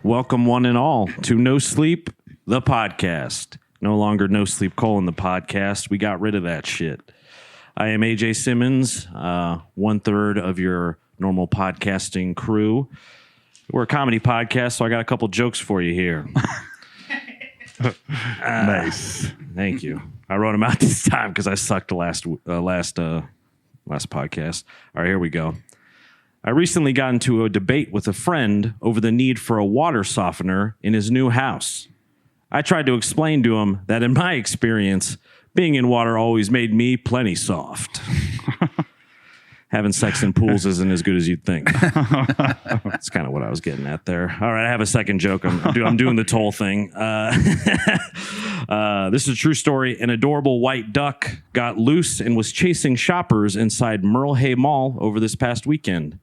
Welcome one and all to No Sleep, the podcast. No longer No Sleep, the podcast. We got rid of that shit. I am AJ Simmons, 1/3 of your normal podcasting crew. We're a comedy podcast, so I got a couple jokes for you here. Nice. Thank you. I wrote them out this time because I sucked the last podcast. All right, here we go. I recently got into a debate with a friend over the need for a water softener in his new house. I tried to explain to him that in my experience, being in water always made me plenty soft. Having sex in pools isn't as good as you'd think. That's kind of what I was getting at there. All right, I have a second joke. I'm doing the toll thing. This is a true story. An adorable white duck got loose and was chasing shoppers inside Merle Hay Mall over this past weekend.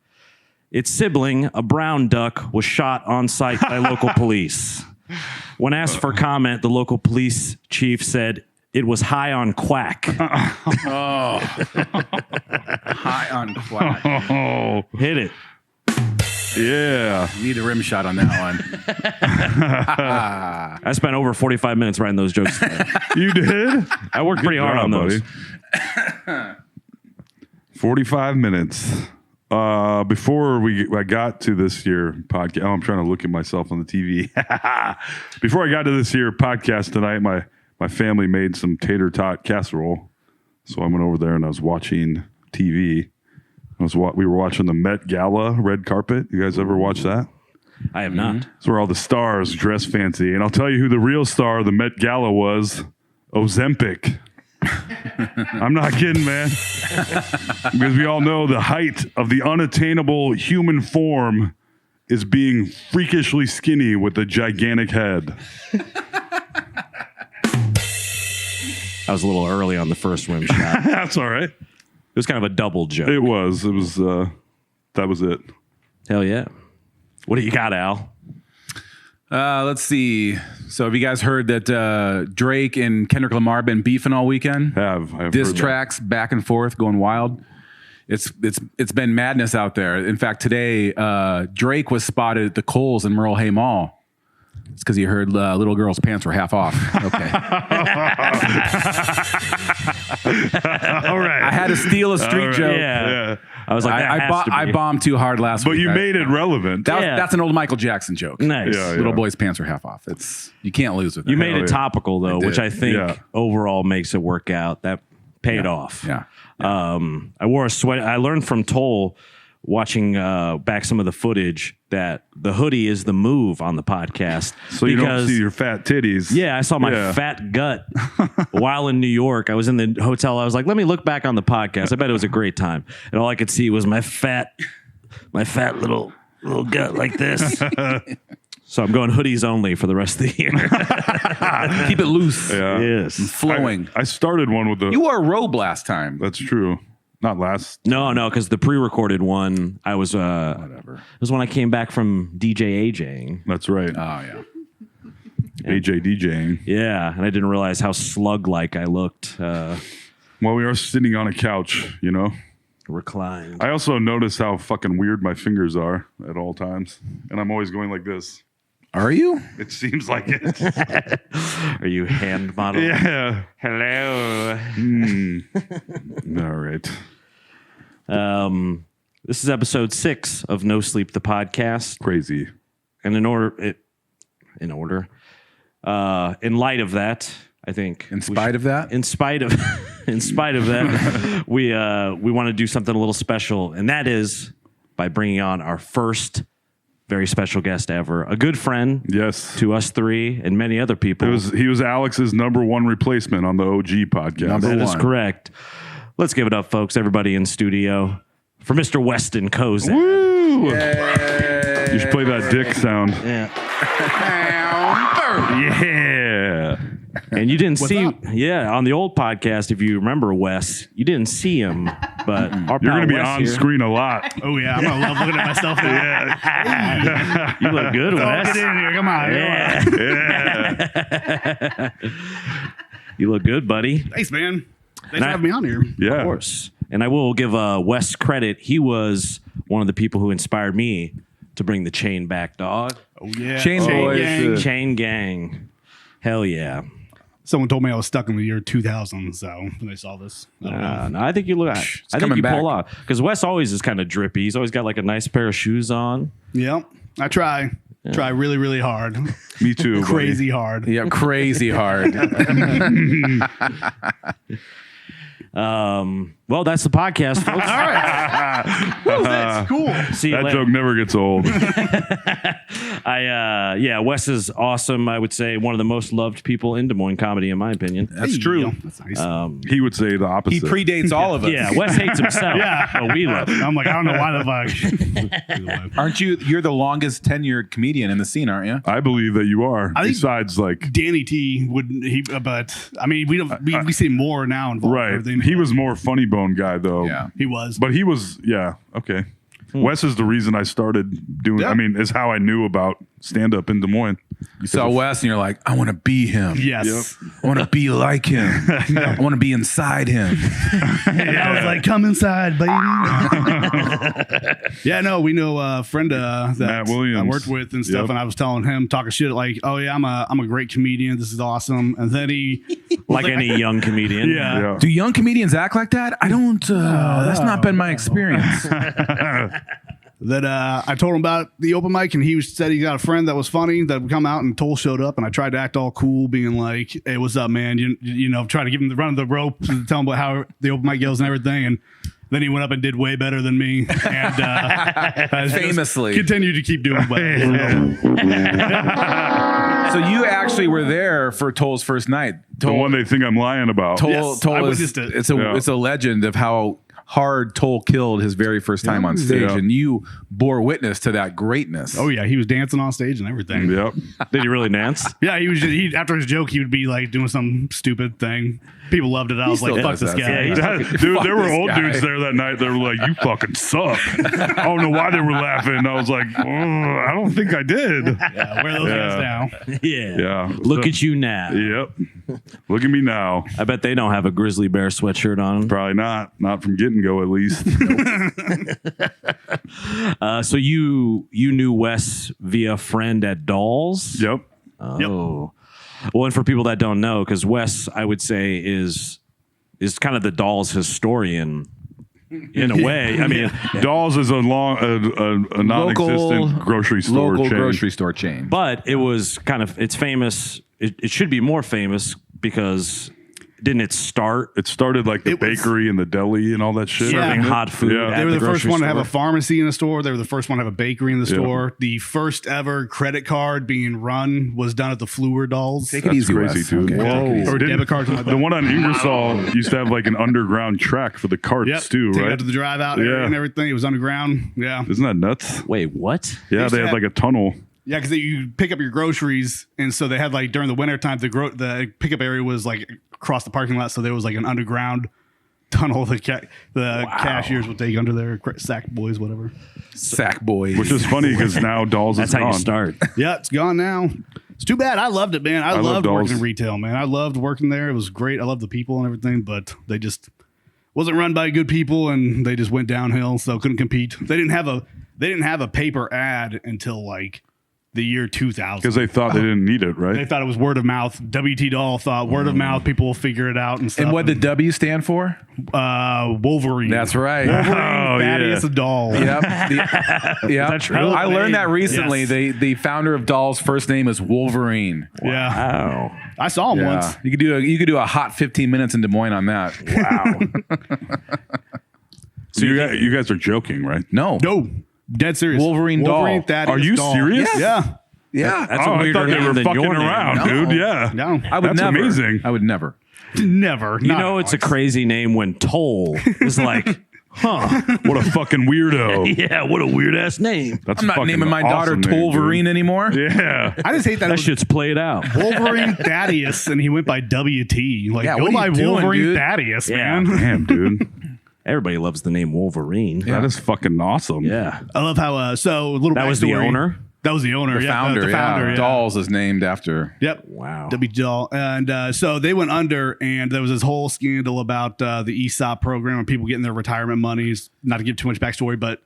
Its sibling, a brown duck, was shot on sight by local police. When asked for comment, the local police chief said it was high on quack. High on quack. Oh, Hit it. yeah. You need a rim shot on that one. I spent over 45 minutes writing those jokes today. You did? I worked pretty hard on those. Buddy. 45 minutes. Before I got to this year podcast, I'm trying to look at myself on the TV. Before I got to this year podcast tonight, my family made some tater tot casserole. So I went over there and I was watching TV. We were watching the Met Gala red carpet. You guys ever watch that? I have not. It's where all the stars dress fancy. And I'll tell you who the real star of the Met Gala was. Ozempic. I'm not kidding, man. Because we all know the height of the unattainable human form is being freakishly skinny with a gigantic head. I was a little early on the first rim shot. That's all right. It was kind of a double joke. It was. That was it. Hell yeah. What do you got, Al? Let's see. So have you guys heard that Drake and Kendrick Lamar been beefing all weekend? I've Diss heard that. tracks back and forth, going wild. It's been madness out there. In fact, today Drake was spotted at the Kohl's in Merle Hay Mall. It's because he heard little girl's pants were half off. Okay. All right. I had to steal a street joke. Yeah. I was like, I bombed too hard last week. But you made it relevant. That's an old Michael Jackson joke. Nice. Yeah, Little boy's pants are half off. You can't lose with that. You made Hell it yeah. topical, though, which I think overall makes it work out. That paid off. Yeah. I wore a sweat. I learned from Toll watching back some of the footage that the hoodie is the move on the podcast. So you don't see your fat titties. Yeah, I saw my fat gut while in New York. I was in the hotel. I was like, let me look back on the podcast. I bet it was a great time. And all I could see was my fat little gut like this. So I'm going hoodies only for the rest of the year. Keep it loose. Yeah. Yes. Flowing. I started one with the. You wore a robe last time. That's true. Not last. No, because the pre-recorded one, I was Whatever. It was when I came back from DJ AJing. That's right. Oh, yeah. AJ DJing. Yeah, and I didn't realize how slug-like I looked. Well, we are sitting on a couch, Reclined. I also notice how fucking weird my fingers are at all times. And I'm always going like this. Are you? It seems like it. Are you hand model? Yeah. Hello. All right. This is episode 6 of No Sleep, the podcast. Crazy. And in light of that, I think. In spite of that, we want to do something a little special, and that is by bringing on our first very special guest ever, a good friend, Yes. to us three and many other people. He was Alex's #1 replacement on the OG podcast. That is one. correct. Let's give it up, folks. Everybody in studio for Mr. Weston Kozak. Woo! You should play that dick sound. Yeah. Yeah. And you didn't see, up? on the old podcast, if you remember Wes, you didn't see him, but our You're pal going to be Wes on here, screen a lot. Oh yeah, I'm gonna love looking at myself now. You look good, Wes. Get in here, come on. Yeah. Yeah. You look good, buddy. Thanks, man. Thanks And for having me on here. Yeah. Of course. And I will give Wes credit. He was one of the people who inspired me to bring the chain back, dog. Oh, yeah. Chain boys. gang. Chain gang. Hell yeah. Someone told me I was stuck in the year 2000, so when they saw this, I don't know. No, I think you look. I think coming you back. pull off because Wes always is kind of drippy. He's always got like a nice pair of shoes on. Yep. I try. Try really, really hard. Me too. Crazy hard. Yeah, crazy hard. Well, that's the podcast, folks. All right. That's cool. See you That later. joke never gets old. Wes is awesome. I would say one of the most loved people in Des Moines comedy, in my opinion. That's Hey, true. yo, That's nice. He would say the He opposite. predates all of us. Yeah, Wes hates himself. Yeah. But we love him. I'm like, I don't know why the fuck. Aren't you? You're the longest tenured comedian in the scene, aren't you? I believe that you are. I think- Besides, like, Danny T would he? But I mean, we see more now involved. in right. everything, He but was more funny bone guy, though. Yeah. He was. But he was, yeah, okay. Wes is the reason I started doing, Yeah. I mean, is how I knew about stand up in Des Moines. You saw Wes, and you're like, I want to be him. yes. I want to be like him. I want to be inside him. And I was like, come inside, baby. Yeah, no, we know a friend that Matt Williams. I worked with and stuff, Yep. and I was telling him, talking shit, like, oh yeah, I'm a great comedian. This is awesome. And then he, Like any young comedian. yeah. Yeah. Do young comedians act like that? I don't. That's not been my experience. That I told him about the open mic, and he said he got a friend that was funny that would come out, and Toll showed up, and I tried to act all cool, being like, "Hey, what's up, man?" You know, try to give him the run of the rope, and tell him about how the open mic goes and everything, and then he went up and did way better than me, and I just Famously. continued to keep doing better. So you actually were there for Toll's first night. The one they think I'm lying about. Toll, Yes, Toll I is witnessed it. it's a legend of how hard Toll killed his very first time on stage, Yeah. and you bore witness to that greatness. Oh yeah, he was dancing on stage and everything. Yep. Did he really dance? Yeah, he was. After his joke, he would be like doing some stupid thing. People loved it. I was still like, "Fuck does this that. guy." Yeah, he's Dude, Fuck there were this old guy. dudes there that night. They were like, "You fucking suck." I don't know why they were laughing. I was like, "I don't think I did." Yeah, where are those guys now? Yeah. Yeah. Look at you now. Yep. Look at me now. I bet they don't have a grizzly bear sweatshirt on. Probably not. Not from Get and Go, at least. So you knew Wes via a friend at Dolls? Yep. Oh. Well, and for people that don't know, because Wes, I would say, is kind of the Dolls historian in a way. I mean, Dolls is a non-existent grocery store local chain. grocery store chain. but it was kind of, it's famous. It should be more famous because didn't it start It started like the It was- bakery and the deli and all that shit. Yeah. serving hot food? Yeah. at They were the first grocery one to have store? a pharmacy in the store. They were the first one to have a bakery in the Yeah. store. The first ever credit card being run was done at the Fluor Dolls. Take it That's easy, crazy, Wes. dude. Okay. Whoa. Or Didn't- debit cards. Like The that. one on Ingersoll used to have like an underground track for the carts Yep. too, Take it right? out to the drive out area Yeah. and everything. It was underground. Yeah. Isn't that nuts? Wait, what? Yeah, used they to had have- like a tunnel. Yeah, because you pick up your groceries, and so they had like during the winter time, the pickup area was like across the parking lot, so there was like an underground tunnel the cashiers would take under there, sack boys, whatever. Sack boys. Which is funny because now Dolls That's is how gone. you start. Yeah, it's gone now. It's too bad. I loved it, man. I love loved Dolls. working in retail, man. I loved working there. It was great. I loved the people and everything, but they just wasn't run by good people, and they just went downhill. So couldn't compete. They didn't have a paper ad until like the year 2000. Because they thought they didn't need it, They right? thought it was word of mouth. WT Doll thought word of mouth. People will figure it out and stuff. and what did W stand for? Wolverine? That's right. Wolverine, Oh, Thaddeus yeah. a doll. Yep. Yep. that true? I learned that recently. Yes. The founder of Dolls' first name is Wolverine. Yeah, Wow. I saw him Yeah. once. You could do a hot 15 minutes in Des Moines on that. Wow. So you guys are joking, right? No. No, dead serious. Wolverine doll. Thaddeus Are you doll. serious? Yeah. Yeah. That's Oh, a I weirder thought they name were than fucking your name. around, No. dude. Yeah. No, I would That's never. amazing. I would never. never. You know, it's a crazy name when Toll is like, huh? What a fucking weirdo. Yeah, what a weird ass name. That's I'm not fucking naming my daughter awesome name, Tolverine dude. anymore. Yeah. I just hate that. That it was shit's played out. Wolverine Thaddeus, and he went by WT. Like, Yeah, go what are by you doing, Wolverine dude? Thaddeus, Yeah. man. Damn, dude. Everybody loves the name Wolverine. That is fucking awesome. Yeah. I love how. So a little. That was the backstory. owner? That was the owner. The yeah, founder. The founder. Yeah. Dolls is named after. Yep. Wow. WT Doll. And so they went under, and there was this whole scandal about the ESOP program and people getting their retirement monies. Not to give too much backstory, but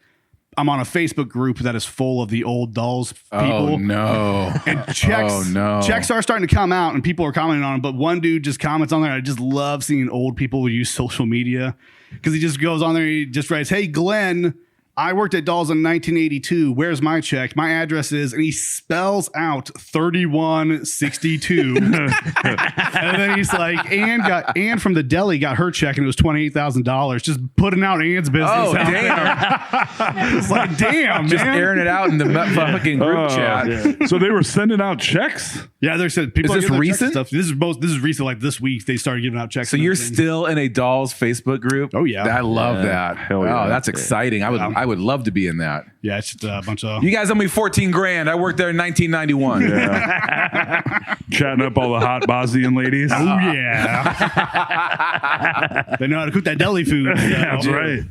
I'm on a Facebook group that is full of the old dolls people. Oh no! And checks are starting to come out and people are commenting on them. But one dude just comments on there. I just love seeing old people use social media because he just goes on there. And he just writes, "Hey, Glenn, I worked at Dolls in 1982. Where's my check? My address is," and he spells out 3162. And then he's like, Ann from the deli got her check and it was $28,000. Just putting out Ann's business. Oh out damn! there. It's like, damn, Just man. airing it out in the fucking group chat. So they were sending out checks? Yeah, they said people. Is this are getting their checks and recent? Stuff. This is recent. Like this week, they started giving out checks. So and you're everything. still in a Dolls Facebook group? Oh, yeah. I love that. Hell yeah. Oh, that's exciting. I would love to be in that. Yeah, it's just a bunch of. You guys owe me $14,000. I worked there in 1991. Yeah. Chatting up all the hot Bosnian ladies. Oh yeah, they know how to cook that deli food. So. That's right.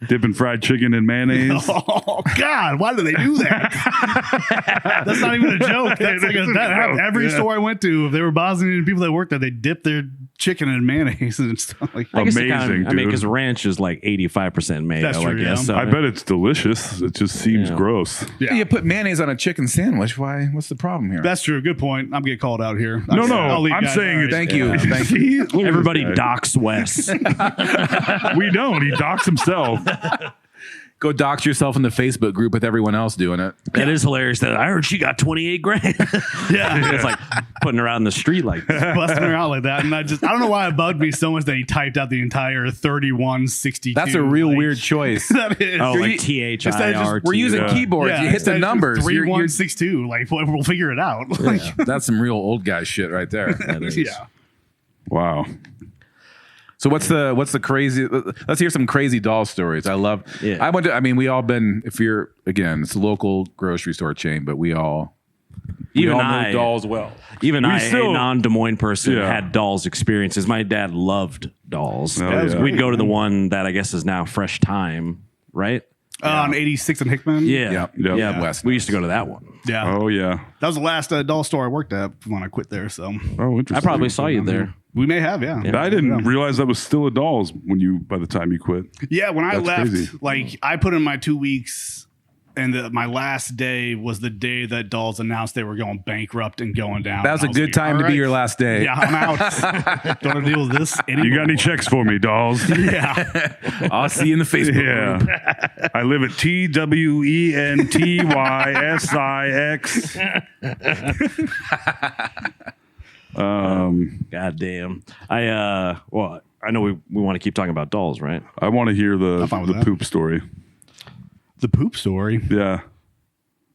Dipping fried chicken in mayonnaise. Oh God, why do they do that? That's not even a joke. That's like that happened every store I went to. If they were Bosnian people that worked there, they dip their chicken in mayonnaise and stuff like that. I guess it Amazing, kinda, I mean, dude. because ranch is like 85% mayo. That's true, I guess. yeah. So I bet it's delicious. It just seems Yeah. gross. Yeah. You put mayonnaise on a chicken sandwich. Why? What's the problem here? That's true. Good point. I'm getting called out here. No, I'll leave I'm guys. saying All it's. right. Thank you. Thank you. See? Look at everybody this guy. docks Wes. We don't. He docks himself. Go dox yourself in the Facebook group with everyone else doing it. That is hilarious. That I heard she got 28 grand. Yeah. It's like putting her out in the street like that. Busting her out like that, and I don't know why it bugged me so much that he typed out the entire 3162. That's a real like, weird choice. That is. Oh, like Instead of THIR. We're using Yeah. keyboards. You hit the numbers. You're- 3162. Like we'll figure it out. Like, that's some real old guy shit right there. yeah. Wow. So what's the crazy? Let's hear some crazy doll stories. I love. Yeah. I went to. I mean, we all been. If you're again, it's a local grocery store chain, but we all Even know I, dolls well. even We I, still- a non-Des Moines person, Yeah. had dolls experiences. My dad loved dolls. Oh, yeah. We'd go to the one that I guess is now Fresh Time, right? On 86 and Hickman. Yeah, Yep. Yep. yeah. West We used to go to that one. Yeah. Oh, yeah. That was the last doll store I worked at when I quit there. So Oh, interesting. I probably saw you there. we may have, yeah. I didn't realize that was still a Dolls by the time you quit. Yeah, when I That's left, crazy. like I put in my 2 weeks, and my last day was the day that Dolls announced they were going bankrupt and going down. That was And a I good like, time all to be right. your last day. Yeah, I'm out. Don't want to deal with this anymore. You got any checks for me, Dolls? Yeah. I'll see you in the Facebook group. Yeah. I live at TWENTYSIX. God damn. Well, I know we want to keep talking about dolls, right? I want to hear the fine with that. poop story. The poop story. Yeah.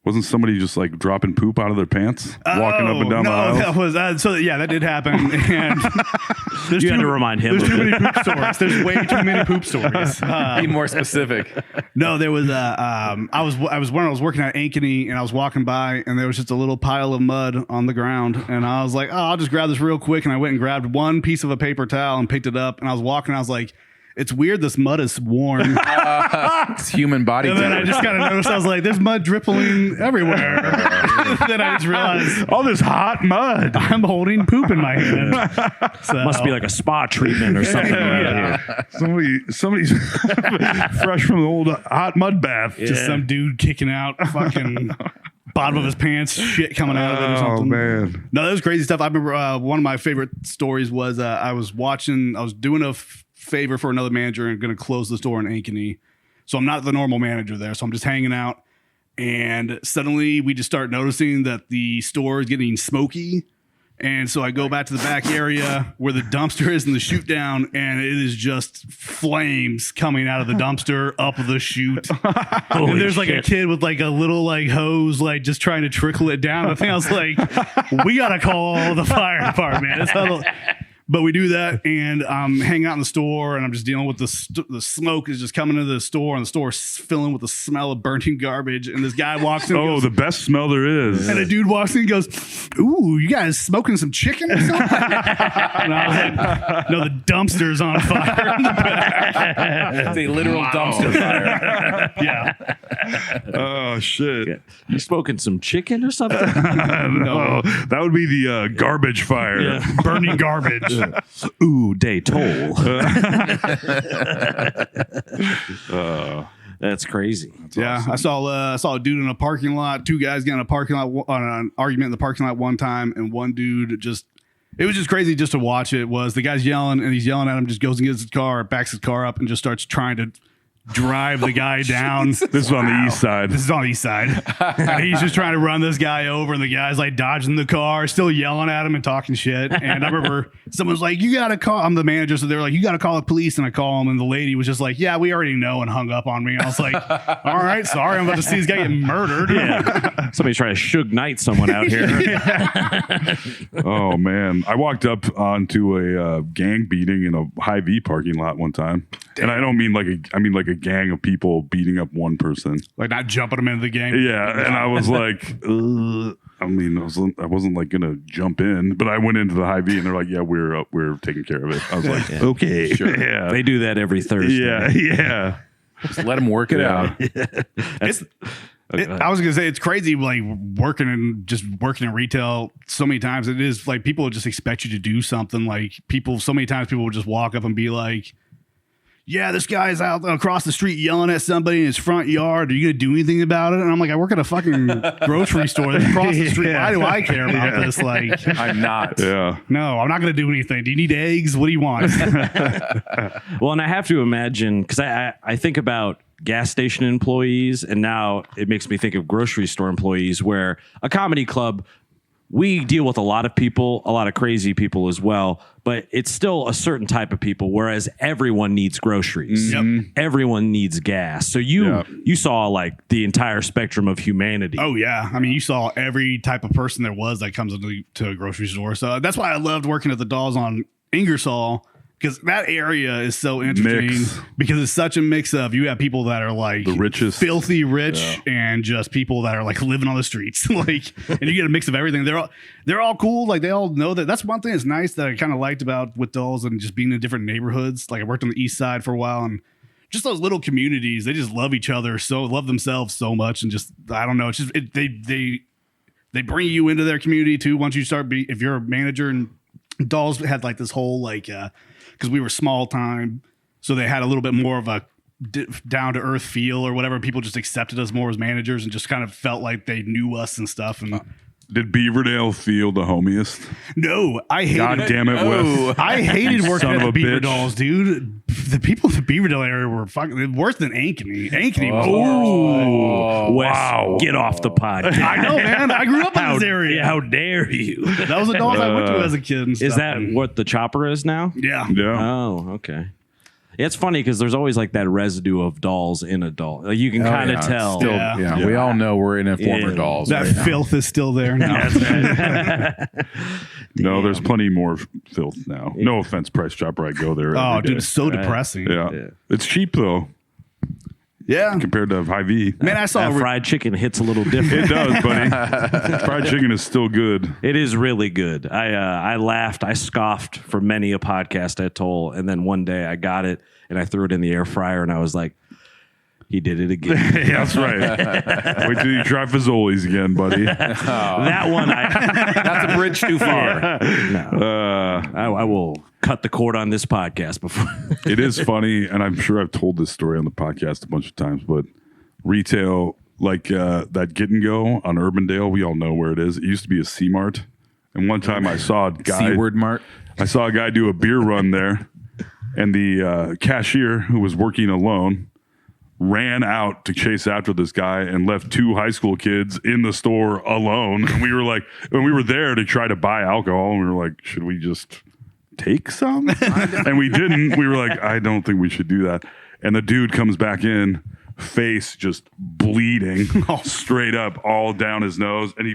Wasn't somebody just like dropping poop out of their pants, walking up and down the aisle? That was that did happen. And there's You had to remind him There's of too it. many poop stories. There's way too many poop stories. Be more specific. No, there was I was when I was working at Ankeny and I was walking by and there was just a little pile of mud on the ground and I was like, oh, I'll just grab this real quick, and I went and grabbed one piece of a paper towel and picked it up, and I was walking and I was like, it's weird, this mud is warm. It's human body And then I temperature. just kind of noticed, I was like, there's mud dripping everywhere. Then I just realized All this hot mud. I'm holding poop in my hand. So, Must be like a spa treatment or something around here. Somebody's fresh from the old hot mud bath. just some dude kicking out fucking bottom of his pants, shit coming out of it or Oh something. man. No, that was crazy stuff. I remember one of my favorite stories was I was doing a favor for another manager and going to close the store in Ankeny. So I'm not the normal manager there. So I'm just hanging out. And suddenly we just start noticing that the store is getting smoky. And so I go back to the back area where the dumpster is in the chute down, and it is just flames coming out of the dumpster up the chute. And there's like a kid with like a little like hose, like just trying to trickle it down. I think I was like, we got to call the fire department. It's how But we do that, and I'm hanging out in the store, and I'm just dealing with the smoke is just coming into the store, and the store's filling with the smell of burning garbage. And this guy walks in. And Oh, goes, the best smell there is. and a dude walks in and goes, "Ooh, you guys smoking some chicken or something?" And I was like, "No, the dumpster's on fire in the back." It's a literal dumpster fire. Yeah, Oh shit. You smoking some chicken or something? No, that would be the garbage fire. burning garbage. Ooh, day toll. That's crazy. I saw a dude in a parking lot. Two guys got in a parking lot on an argument in the parking lot one time, and one dude just. It was just crazy just to watch it. Was the guy's yelling and he's yelling at him, just goes and gets his car, backs his car up, and just starts trying to drive the guy down. This is on the east side. This is on the east side. And he's just trying to run this guy over, and the guy's like dodging the car, still yelling at him and talking shit. And I remember someone's like, "You got to call." I'm the manager, so they were like, "You got to call the police." And I call him, and the lady was just like, "Yeah, we already know," and hung up on me. And I was like, "All right, sorry, I'm about to see this guy get murdered." Yeah. Somebody's trying to Suge Knight someone out here. Oh man, I walked up onto a gang beating in a Hy-Vee parking lot one time, and I don't mean I mean like a gang of people beating up one person, Like not jumping him into the game. Yeah, and I was like, I mean, I wasn't like gonna jump in, but I went into the Hy-Vee, and they're like, "Yeah, we're taking care of it." I was like, "Okay, sure." Yeah, They do that every Thursday. yeah. Just let them work it out. I was gonna say it's crazy, like working in retail so many times. It is like people just expect you to do something. Like so many times people will just walk up and be like, "Yeah, this guy's out across the street yelling at somebody in his front yard. Are you gonna do anything about it?" And I'm like, "I work at a fucking grocery store that's across the street. Why do I care about this?" Like, I'm not. Yeah. no, I'm not gonna do anything. Do you need eggs? What do you want? Well, and I have to imagine, because I think about gas station employees, and now it makes me think of grocery store employees, where a comedy club, we deal with a lot of people, a lot of crazy people as well, but it's still a certain type of people, whereas everyone needs groceries. Yep. Everyone needs gas. So you saw like the entire spectrum of humanity. Oh yeah, I mean, you saw every type of person there was that comes to a grocery store. So that's why I loved working at the Dolls on Ingersoll, because that area is so interesting. Because it's such a mix of, you have people that are like The richest. filthy rich, and just people that are like living on the streets. Like, and you get a mix of everything. They're all cool. Like, they all know that. That's one thing that's nice that I kind of liked about with Dolls and just being in different neighborhoods. Like, I worked on the east side for a while, and just those little communities, they just love each other, love themselves so much, and just, I don't know, it's just they bring you into their community too. Once you start if you're a manager, and Dolls had like this whole like because we were small time, so they had a little bit more of a down to earth feel or whatever. People just accepted us more as managers and just kind of felt like they knew us and stuff. And Did Beaverdale feel the homiest? no, I hated. God damn it, Wes. I hated working Son at of a the Beaver bitch. Dolls, dude. The people in the Beaverdale area were fucking worse than Ankeny. Ankeny was Ooh, Wes, wow. get off the podcast. I know, man. I grew up in this area. How dare you? That was the Dolls I went to as a kid. And Is stuff. that And- what the chopper is now? Yeah. Yeah. Oh, okay. Yeah, it's funny because there's always like that residue of Dolls in a doll. Like, you can kind of tell. Still, Yeah. we all know we're in a former Yeah. Dolls. That right now. filth is still there now. No, there's plenty more filth now. No offense, Price Chopper. I go there. Oh, every dude, day. it's so depressing. Yeah. It's cheap though Yeah. compared to Hy-Vee. Man, I saw That fried chicken hits a little different. It does, buddy. Fried chicken is still good. It is really good. I laughed. I scoffed for many a podcast I told, and then one day I got it and I threw it in the air fryer, and I was like, he did it again. Yeah, that's right. Wait till you try Fazoli's again, buddy. That one, That's a bridge too far. I will cut the cord on this podcast before. It is funny, and I'm sure I've told this story on the podcast a bunch of times, but retail, like that Get and Go on Urbandale, we all know where it is. It used to be a C-Mart, and one time I saw a guy. C-word mart. I saw a guy do a beer run there, and the cashier, who was working alone, ran out to chase after this guy and left two high school kids in the store alone. And we were like, when we were there to try to buy alcohol, and we were like, should we just take some? And we didn't. We were like, I don't think we should do that. And the dude comes back in, face just bleeding straight up all down his nose. And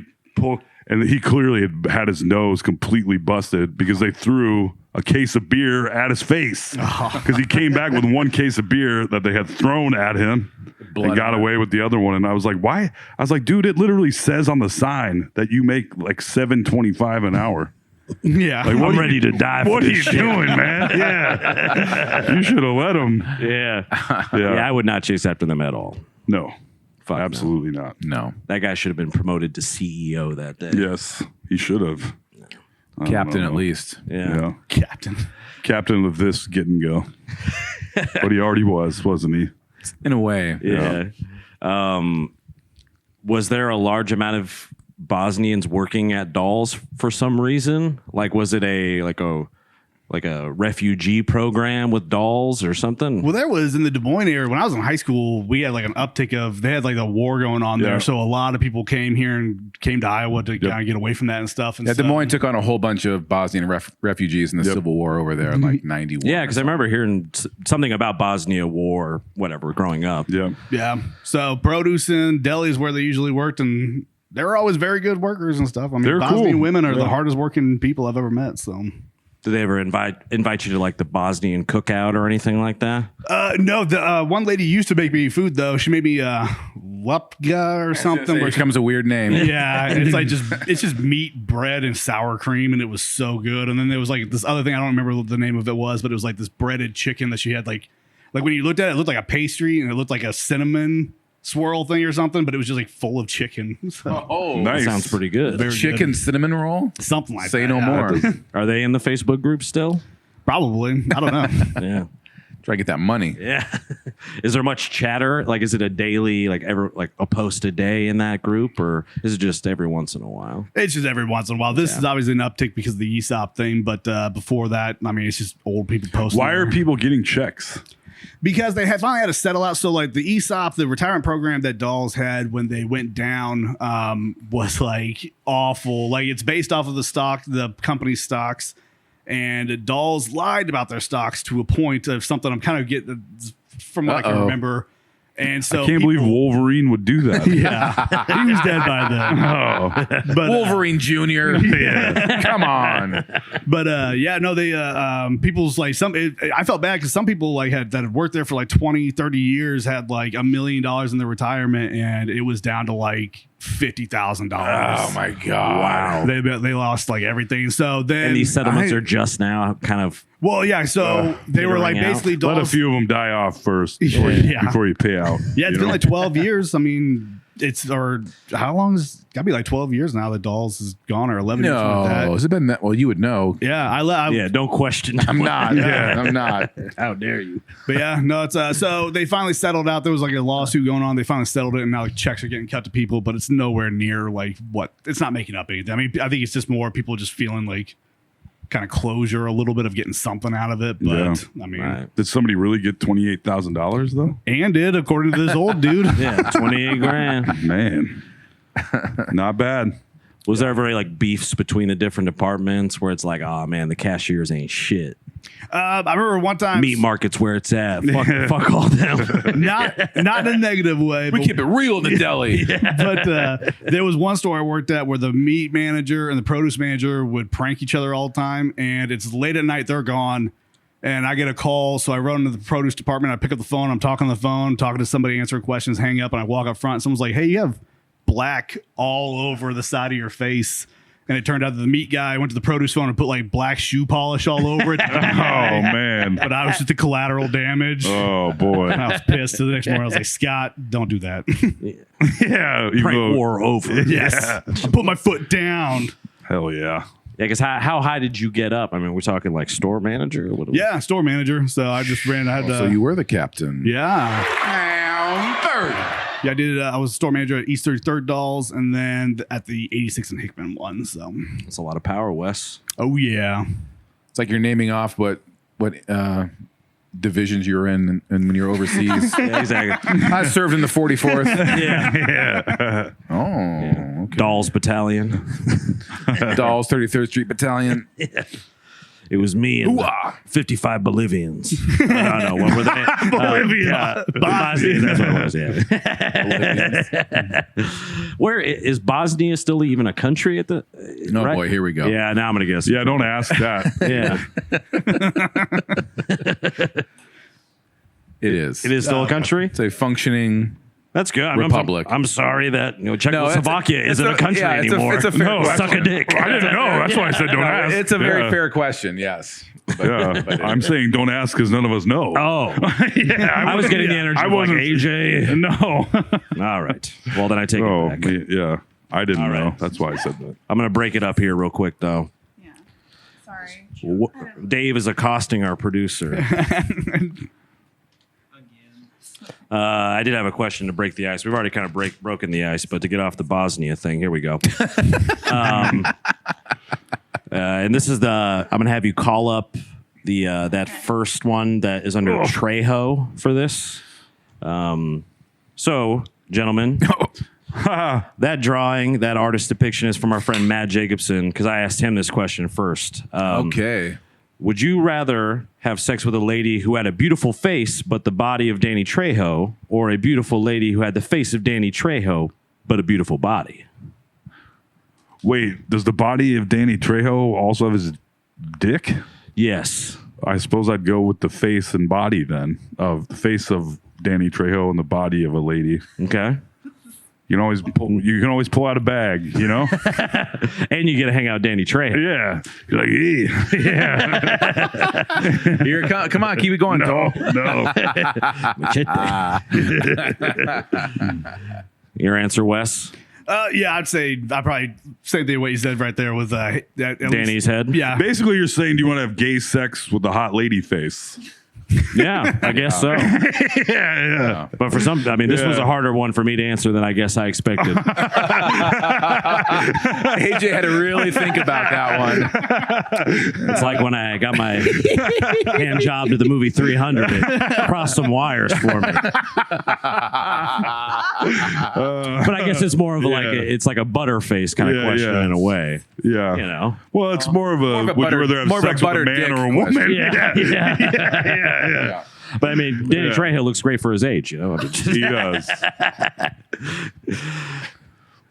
he clearly had his nose completely busted because they threw a case of beer at his face. Because he came back with one case of beer that they had thrown at him and got away with the other one. And I was like, why? I was like, dude, it literally says on the sign that you make like $7.25 an hour. Yeah. Like, I'm ready to die for What are this you shit. doing, man? Yeah. You should have let him. Yeah. Yeah. Yeah, I would not chase after them at all. No. Fuck no. Absolutely not. No. That guy should have been promoted to CEO that day. Yes, he should have. Captain at least. Yeah. Captain. Captain of this Get and Go. But he already was, wasn't he? In a way. Yeah. Was there a large amount of Bosnians working at Dolls for some reason? Like, was it a refugee program with Dolls or something? Well, there was in the Des Moines area when I was in high school. We had like an uptick of they had like the war going on there, so a lot of people came here and came to Iowa to kind of get away from that and stuff. And Des Moines took on a whole bunch of Bosnian refugees in the Civil War over there in like 91. Yeah, because I remember hearing something about Bosnia War, whatever, growing up. Yeah. So produce and deli is where they usually worked, and they were always very good workers and stuff. I mean, They're Bosnian cool. women are the hardest working people I've ever met. So. Did they ever invite you to like the Bosnian cookout or anything like that? No, the one lady used to make me food though. She made me wupka or something. Which becomes a weird name. Yeah, it's like it's just meat, bread, and sour cream, and it was so good. And then there was like this other thing I don't remember what the name of it was, but it was like this breaded chicken that she had like when you looked at it, it looked like a pastry and it looked like a cinnamon swirl thing or something, but it was just like full of chicken. So, Oh, Nice. That sounds pretty good. Very chicken good. cinnamon roll? Something like Say that. no yeah. more. Are they in the Facebook group still? Probably. I don't know. Yeah. Try to get that money. Yeah. Is there much chatter? Like, is it a daily, like a post a day in that group, or is it just every once in a while? It's just every once in a while. This is obviously an uptick because of the ESOP thing, but before that, I mean, it's just old people posting. Why are people getting checks? Because they had finally had to settle out. So like the ESOP, the retirement program that Dolls had when they went down was like awful. Like it's based off of the company's stocks, and Dolls lied about their stocks to a point of something I'm kind of getting from what I can remember. And so I can't believe Wolverine would do that. Yeah, he was dead by then. Oh, But Wolverine Jr. yeah. Come on. But they people's like I felt bad because some people like that had worked there for like 20, 30 years had like $1 million in their retirement, and it was down to like $50,000. Oh my God. Wow. They lost like everything. So then And these settlements are just now kind of. well, yeah. So they were like petering out. basically Let a Dolls. few of them die off first Yeah. before you pay out. Yeah, it's you been know? like 12 years. I mean, how long is gotta be like 12 years now that Dolls is gone, or 11 years like No. that. Has it been that? Well, you would know. Yeah, I Yeah, don't question. I'm not. Yeah. I'm not. How dare you? But yeah, no, it's so they finally settled out. There was like a lawsuit going on. They finally settled it, and now like checks are getting cut to people, but it's nowhere near like what it's not making up anything. I mean, I think it's just more people just feeling like kind of closure, a little bit of getting something out of it. But Yeah. I mean, Right. Did somebody really get $28,000 though? and did according to this old dude. Yeah, 28 grand. Man, not bad. Was there ever like beefs between the different departments where it's like, oh man, the cashiers ain't shit. I remember one time, Meat market's where it's at. Fuck all them. not in a negative way. We but- keep it real in the deli. but there was one store I worked at where the meat manager and the produce manager would prank each other all the time, and it's late at night, they're gone, and I get a call, so I run into the produce department, I pick up the phone, I'm talking on the phone, talking to somebody, answering questions, hang up, and I walk up front, someone's like, hey, you have black all over the side of your face. And it turned out that the meat guy went to the produce phone and put like black shoe polish all over it. Oh man. But I was just the collateral damage. Oh boy. And I was pissed. So the next morning I was like, Scott, don't do that. Yeah. You Prank go, war over. Yes. I put my foot down. hell yeah. Yeah, because how high did you get up? I mean, we're talking like store manager? What Yeah, store manager. So I just ran. I had So you were the captain. yeah. Down third. Yeah, I did. I was store manager at East 33rd Dolls, and then at the 86 and Hickman one. So, That's a lot of power, Wes. oh yeah, It's like you're naming off what divisions you're in and when you're overseas. Yeah, exactly. I served in the 44th. Yeah. Oh, okay. Dolls Battalion. Dolls 33rd Street Battalion. It was me and the 55 Bolivians. No, what were they? Bolivia. Bosnia. That's what it was, yeah. Where is Bosnia still even a country at the... No, right? boy, here we go. Yeah, now I'm going to guess. Yeah, don't ask that. Yeah. It is. It is still a country? It's a functioning... That's good. Republic. I'm sorry that Czechoslovakia isn't a country yeah, anymore. It's a fair No, question. Suck a dick. I didn't know. That's why I said don't ask. It's a very Yeah. fair question, yes. But, Yeah. but I'm saying don't ask because none of us know. Oh, Yeah, I was getting the energy. I of like wasn't. AJ. No. All right. Well, then I take Oh, it back. yeah. I didn't All know. right. That's why I said that. I'm going to break it up here real quick, though. Yeah. Sorry. Dave is accosting our producer. I did have a question to break the ice. We've already kind of broken the ice, but to get off the Bosnia thing, here we go. And this is I'm going to have you call up the that first one that is under Trejo for this. So, gentlemen, that drawing, that artist depiction is from our friend Matt Jacobson, because I asked him this question first. Okay. Would you rather have sex with a lady who had a beautiful face but the body of Danny Trejo, or a beautiful lady who had the face of Danny Trejo but a beautiful body? Wait, does the body of Danny Trejo also have his dick? Yes. I suppose I'd go with the face and body then, of the face of Danny Trejo and the body of a lady. Okay. You can always pull out a bag, you know? And you get to hang out with Danny Trejo. Yeah. You're like, yeah. Here, come on, keep it going, No, Toll. no. Your answer, Wes? Yeah, I'd probably same thing what you said right there with Danny's head? Yeah. Basically, you're saying, do you want to have gay sex with a hot lady face? Yeah, I guess so. Yeah. But for some, I mean, this was a harder one for me to answer than I guess I expected. AJ had to really think about that one. It's like when I got my hand job to the movie 300, it crossed some wires for me. But I guess it's more of it's like a butterface kind of question in a way. Yeah. You know? Well, it's more of a would you rather have sex with a man or a woman? Yeah. But I mean, Danny Trejo looks great for his age, you know. He does.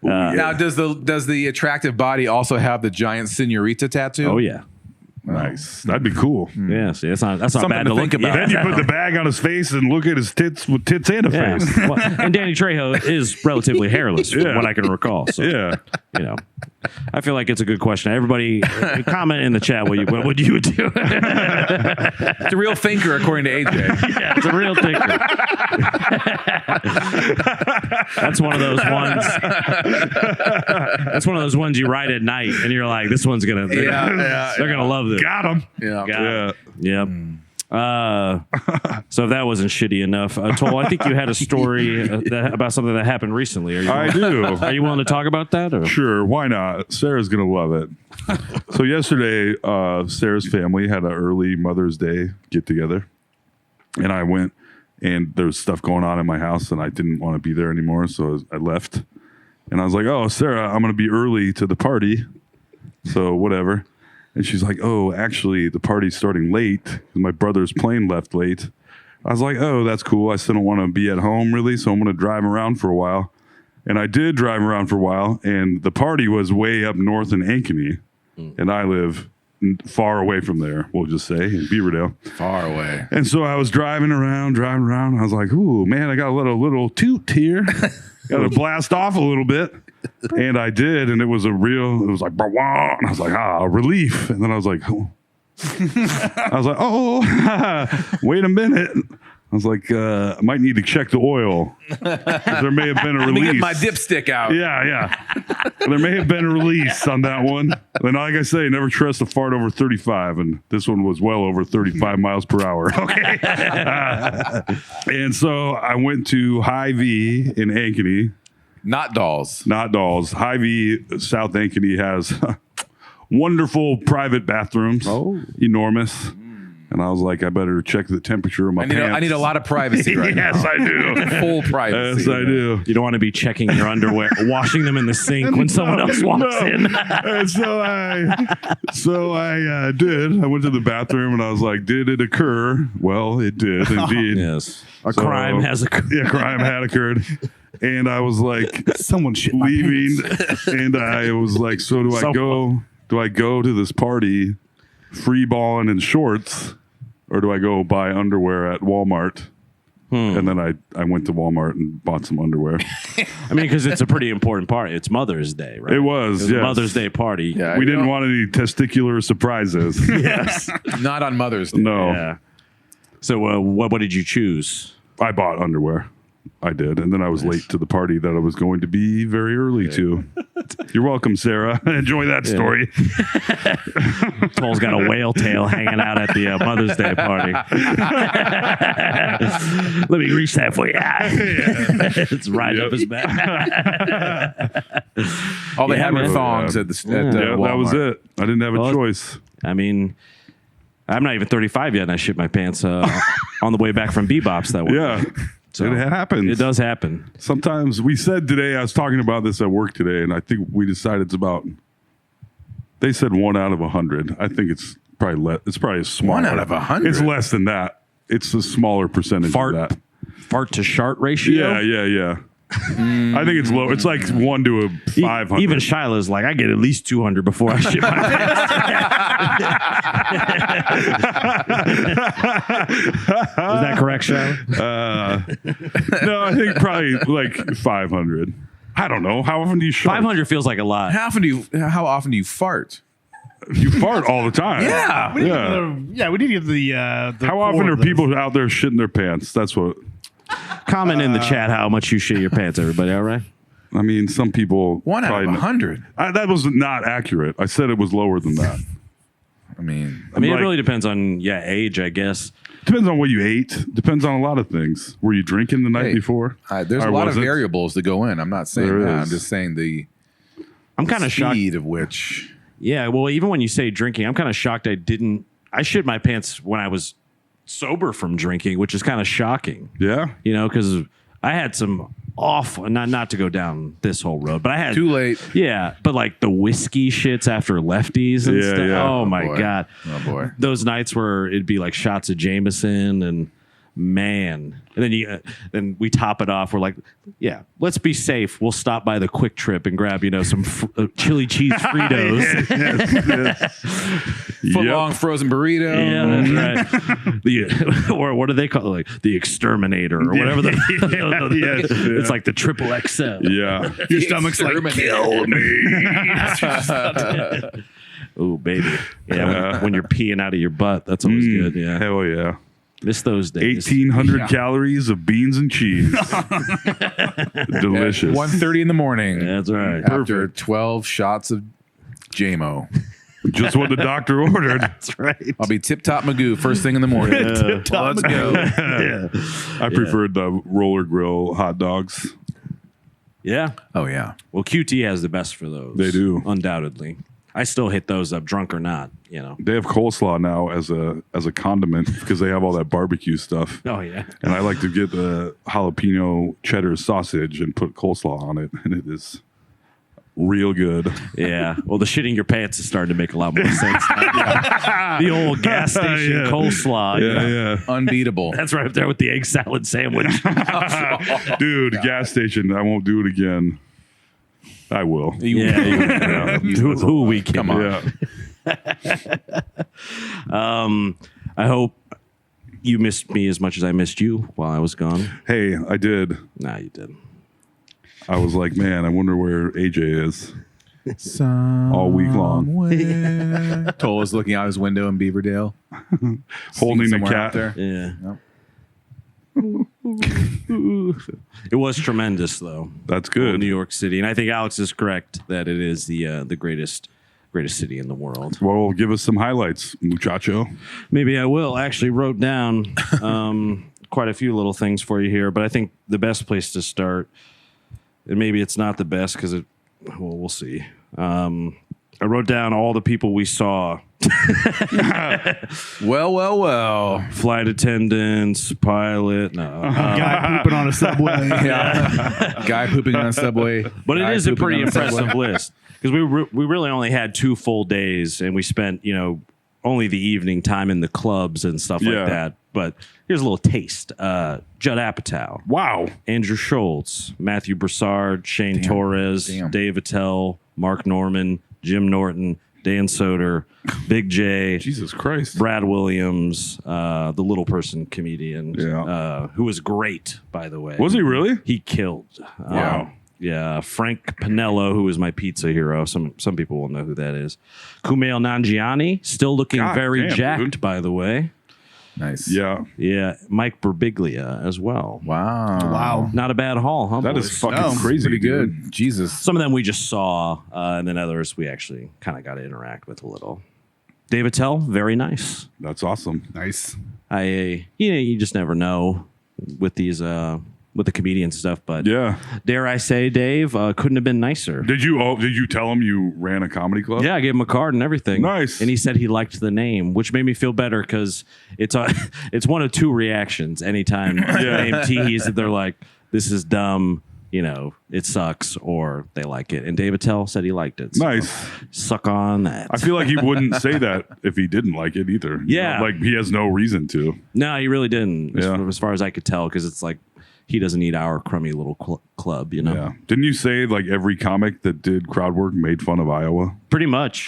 Now, does the attractive body also have the giant senorita tattoo? Oh yeah. Nice. That'd be cool. Yeah, see, that's not Something bad to to think look about. Then you put the bag on his face and look at his tits with tits and a Yeah. face. Well, and Danny Trejo is relatively hairless, from what I can recall. So, Yeah. you know, I feel like it's a good question. Everybody, comment in the chat what would you do? It's a real thinker, according to AJ. Yeah, it's a real thinker. That's one of those ones. That's one of those ones you write at night, and you're like, "This one's gonna, they're gonna love this." Got him. Yeah. Got it. Yep. So if that wasn't shitty enough, Toll, I think you had a story about something that happened recently. I do. Are you willing to talk about that? Or? Sure, why not? Sarah's gonna love it. So yesterday, Sarah's family had an early Mother's Day get together, and I went, and there was stuff going on in my house, and I didn't want to be there anymore, so I left. And I was like, "Oh, Sarah, I'm gonna be early to the party, so whatever." And she's like, "Oh, actually, the party's starting late. My brother's plane left late." I was like, "Oh, that's cool. I still don't want to be at home really, so I'm going to drive around for a while." And I did drive around for a while, and the party was way up north in Ankeny, and I live far away from there, we'll just say, in Beaverdale. Far away. And so I was driving around. I was like, "Ooh, man, I got a little toot here. Got to blast off a little bit." And I did, and it was like, "Bah-wah," and I was like, relief. And then I was like, "Oh." Wait a minute. I was like, I might need to check the oil. There may have been a Let me release. get my dipstick out. Yeah. There may have been a release on that one. And like I say, never trust a fart over 35. And this one was well over 35 miles per hour. Okay. And so I went to Hy-Vee in Ankeny. Not dolls. Not dolls. Hy-Vee, South Ankeny has wonderful private bathrooms. Oh. Enormous. And I was like, I better check the temperature of my pants. I need a lot of privacy right now. Yes, I do. Full privacy. Yes, I do. You don't want to be checking your underwear, washing them in the sink when someone else walks in. And so I did. I went to the bathroom and I was like, did it occur? Well, it did indeed. Yes. A crime has occurred. Yeah, crime had occurred. And I was like, someone shit my leaving. pants. And I was like, so do I go to this party free balling in shorts, or do I go buy underwear at Walmart? And then I went to Walmart and bought some underwear. I mean, because it's a pretty important part. It's Mother's Day, right? It was, a yes. Mother's Day party. Yeah, We didn't want any testicular surprises. Yes. Not on Mother's Day. No. Yeah. So what did you choose? I bought underwear. I did. And then I was late to the party that I was going to be very early to. You're welcome, Sarah. Enjoy that story. Toll's got a whale tail hanging out at the Mother's Day party. Let me reach that for you. It's right up his back. All they Yeah, had were man. thongs at the Yeah, that was Walmart. it. I didn't have a choice. I mean, I'm not even 35 yet, and I shit my pants on the way back from Bebops that one. Yeah. So it happens. It does happen. Sometimes we said today, I was talking about this at work today, and I think we decided it's about, they said 1 out of 100. I think it's probably it's probably a smaller. 1 out of 100? It's less than that. It's a smaller percentage Fart of that. Fart to shart ratio. Yeah. I think it's low. It's like 1 to 500. Even Shiloh's like, I get at least 200 before I shit my pants. Is that correct, Shiloh? No, I think probably like 500. I don't know. How often do you shart? 500 feels like a lot. How often do you fart? You fart all the time. Yeah. Yeah. We need to get the How often are people out there shitting their pants? That's what. Comment in the chat how much you shit your pants, everybody. All right. I mean, some people. 1 out of probably- 100. That was not accurate. I said it was lower than that. I mean, It Like- really depends on age, I guess. Depends on what you ate. Depends on a lot of things. Were you drinking the night Hey, before? there's Or a lot of was it? variables that go in. I'm not saying There that. is. I'm just saying the I'm kind of shocked. speed of which. Yeah, well, even when you say drinking, I'm kind of shocked I shit my pants when I was sober from drinking, which is kind of shocking, Yeah. because I had some not to go down this whole road, but I had Too late. Yeah, but like the whiskey shits after lefties and Yeah, stuff. yeah. Oh, Oh, my boy. God. Oh, boy. Those nights where it'd be like shots of Jameson and man. And then we top it off. We're like, yeah, let's be safe. We'll stop by the Quick Trip and grab, some chili cheese Fritos. Foot long frozen burrito. Yeah, that's right. Or what do they call it? Like the Exterminator or whatever. It's like the triple XL. Yeah. Your stomach's like, kill me. Oh, baby. Yeah, when you're peeing out of your butt, that's always good. Yeah. Hell yeah. Miss those days. 1,800 calories of beans and cheese. Delicious. 1:30 in the morning. That's right. After 12 shots of JMO. Just what the doctor ordered. That's right. I'll be tip top Magoo first thing in the morning. Let's go. Yeah. I preferred the roller grill hot dogs. Yeah. Oh, yeah. Well, QT has the best for those. They do. Undoubtedly. I still hit those up, drunk or not, They have coleslaw now as a condiment because they have all that barbecue stuff. Oh, yeah. And I like to get the jalapeno cheddar sausage and put coleslaw on it, and it is real good. Yeah. Well, the shitting your pants is starting to make a lot more sense. The old gas station Yeah. coleslaw. Yeah. Unbeatable. That's right up there with the egg salad sandwich. Dude, gas station. I won't do it again. I will. Yeah. Who we kidding? Come on. Yeah. I hope you missed me as much as I missed you while I was gone. Hey, I did. Nah, you didn't. I was like, man, I wonder where AJ is all week long. Toll was looking out his window in Beaverdale. Holding the somewhere cat. out there. Yeah. Yep. It was tremendous, though. That's New good. York City, and I think Alex is correct that it is the greatest city in the world. Well, give us some highlights, muchacho. Maybe I will. I actually wrote down quite a few little things for you here, but I think the best place to start, and maybe it's not the best because we'll see. I wrote down all the people we saw. Well. Flight attendants, pilot. No. Guy pooping on a subway. Yeah. Guy pooping on a subway. But it Guy is a pooping pretty on subway. impressive list because we really only had 2 full days and we spent only the evening time in the clubs and stuff Yeah. like that. But here's a little taste: Judd Apatow, Wow. Andrew Schultz, Matthew Broussard, Shane Torres, Damn. Dave Attell, Mark Norman, Jim Norton, Dan Soder, Big J, Jesus Christ. Brad Williams, the little person comedian, Yeah. who was great, by the way. Was he really? He killed. Wow. Yeah, Frank Pinello, who is my pizza hero. Some people will know who that is. Kumail Nanjiani, still looking God very damn, jacked, dude. by the way. Nice. Yeah. Yeah, Mike Birbiglia as well. Wow. Not a bad haul, huh? That boys? is fucking No, crazy. Pretty dude. good. Jesus. Some of them we just saw, and then others we actually kind of got to interact with a little. David Tell, very nice. That's awesome. Nice. You just never know with these with the comedians and stuff. But Yeah. dare I say, Dave, couldn't have been nicer. Did you tell him you ran a comedy club? Yeah, I gave him a card and everything. Nice. And he said he liked the name, which made me feel better because it's it's one of two reactions. Anytime the name Teehees, they're like, "This is dumb," it sucks, or they like it. And David Tell said he liked it. So Nice. suck on that. I feel like he wouldn't say that if he didn't like it either. Yeah. Like he has no reason to. No, he really didn't. Yeah. As far as I could tell, because it's like he doesn't need our crummy little club, Yeah. Didn't you say like every comic that did crowd work made fun of Iowa? Pretty much.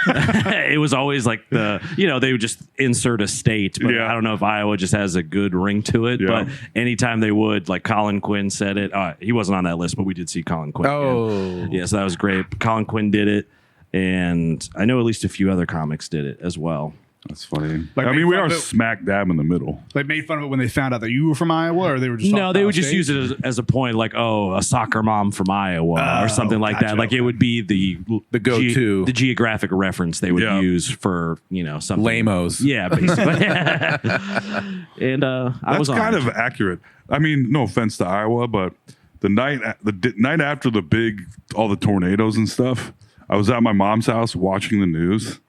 It was always like they would just insert a state, but Yeah. I don't know if Iowa just has a good ring to it. Yeah. But anytime they would, like Colin Quinn said it. He wasn't on that list, but we did see Colin Quinn. Oh. Yeah, so that was great. Colin Quinn did it, and I know at least a few other comics did it as well. That's funny. Like, I make mean, we fun are of it- smack dab in the middle. They made fun of it when they found out that you were from Iowa, or they were just No, they would just use it as a point, like, a soccer mom from Iowa or something like that. gotcha. Like it would be the go-to. the geographic reference they would Yeah. use for something. Lamos. Yeah, basically. And I That's was kind honored. of accurate. I mean, no offense to Iowa, but the night after all the tornadoes and stuff, I was at my mom's house watching the news.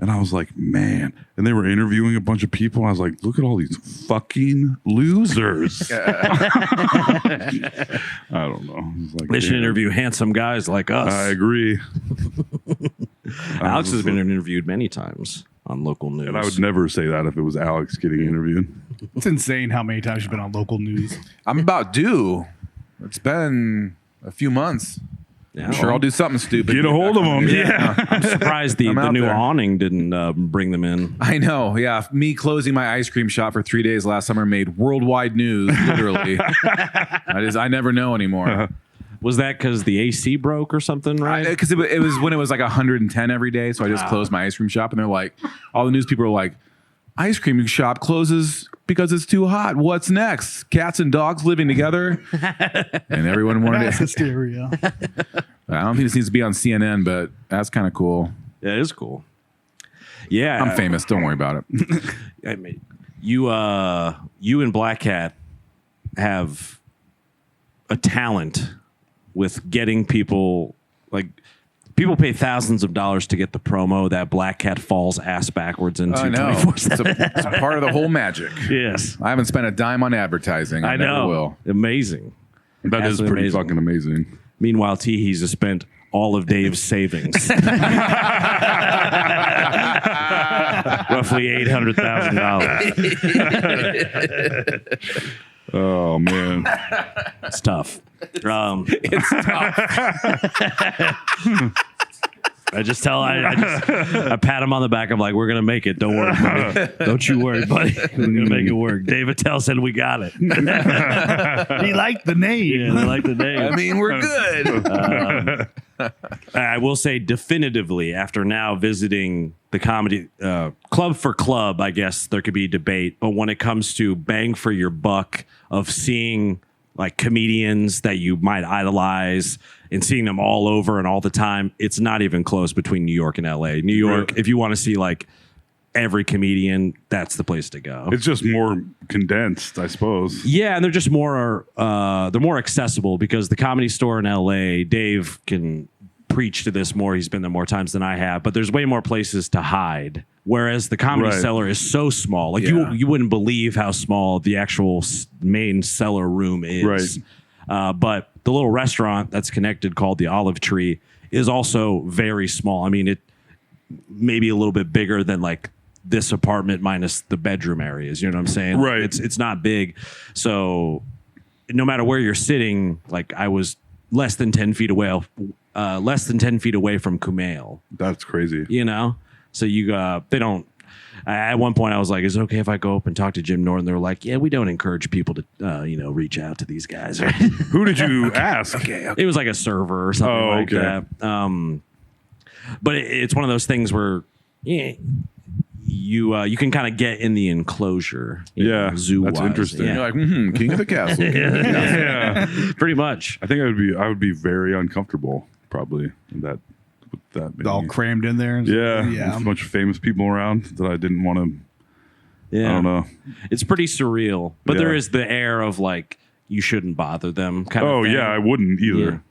And I was like, man. And they were interviewing a bunch of people. And I was like, look at all these fucking losers. I don't know. It's like, They should damn. interview handsome guys like us. I agree. Alex has been interviewed many times on local news. And I would never say that if it was Alex getting interviewed. It's insane how many times you've been on local news. I'm about due. It's been a few months. Yeah. I'm sure I'll do something stupid. Get a hold of them. Yeah. I'm surprised the I'm out new there. awning didn't bring them in. I know. Yeah. Me closing my ice cream shop for 3 days last summer made worldwide news, literally. I never know anymore. Was that because the AC broke or something, right? Because it was when it was like 110 every day. So I just closed my ice cream shop, and they're like, all the news people are like, ice cream shop closes because it's too hot. What's next? Cats and dogs living together? And everyone wanted That's it. hysteria. I don't think this needs to be on CNN, but that's kind of cool. Yeah, it is cool. Yeah. I'm famous. Don't worry about it. I mean, you and Black Cat have a talent with getting people, like, people pay thousands of dollars to get the promo that Black Cat falls ass backwards into I know. 24/7. It's a part of the whole magic. Yes. I haven't spent a dime on advertising. I never know. will. Amazing. That is Absolutely pretty amazing. fucking amazing. Meanwhile, Teehees has spent all of Dave's savings. Roughly $800,000. Oh, man. It's tough. I just I pat him on the back. I'm like, we're going to make it. Don't worry, buddy. Don't you worry, buddy. We're going to make it work. David Tell said we got it. He liked the name. Yeah, they like the name. I mean, we're good. I will say definitively, after now visiting the comedy club for club, I guess there could be debate. But when it comes to bang for your buck of seeing like comedians that you might idolize and seeing them all over and all the time, it's not even close between New York and LA. New York, Really? if you want to see like every comedian, that's the place to go. It's just more condensed, I suppose. Yeah, and they're just more they're more accessible because the Comedy Store in LA, Dave can preach to this more. He's been there more times than I have, but there's way more places to hide. Whereas the Comedy Right. Cellar is so small. Like Yeah. you wouldn't believe how small the actual main cellar room is. But the little restaurant that's connected called the Olive Tree is also very small. I mean, it may be a little bit bigger than like this apartment minus the bedroom areas. You know what I'm saying? Right. It's not big. So no matter where you're sitting, like I was less than 10 feet away from Kumail, That's crazy. you know? So they don't, at one point I was like, is it okay if I go up and talk to Jim Norton? They were like, yeah, we don't encourage people to, reach out to these guys. Who did you ask? It was like a server or something Oh, like okay. that. But it's one of those things where you can kind of get in the enclosure. Zoo. That's interesting. You're like, king of the castle. Yeah. Pretty much. I think I would be very uncomfortable probably with that. All crammed in there. Yeah. Yeah. With a bunch of famous people around that I didn't want to. Yeah. I don't know. It's pretty surreal, but Yeah. there is the air of like you shouldn't bother them kind of Oh thing. yeah, I wouldn't either.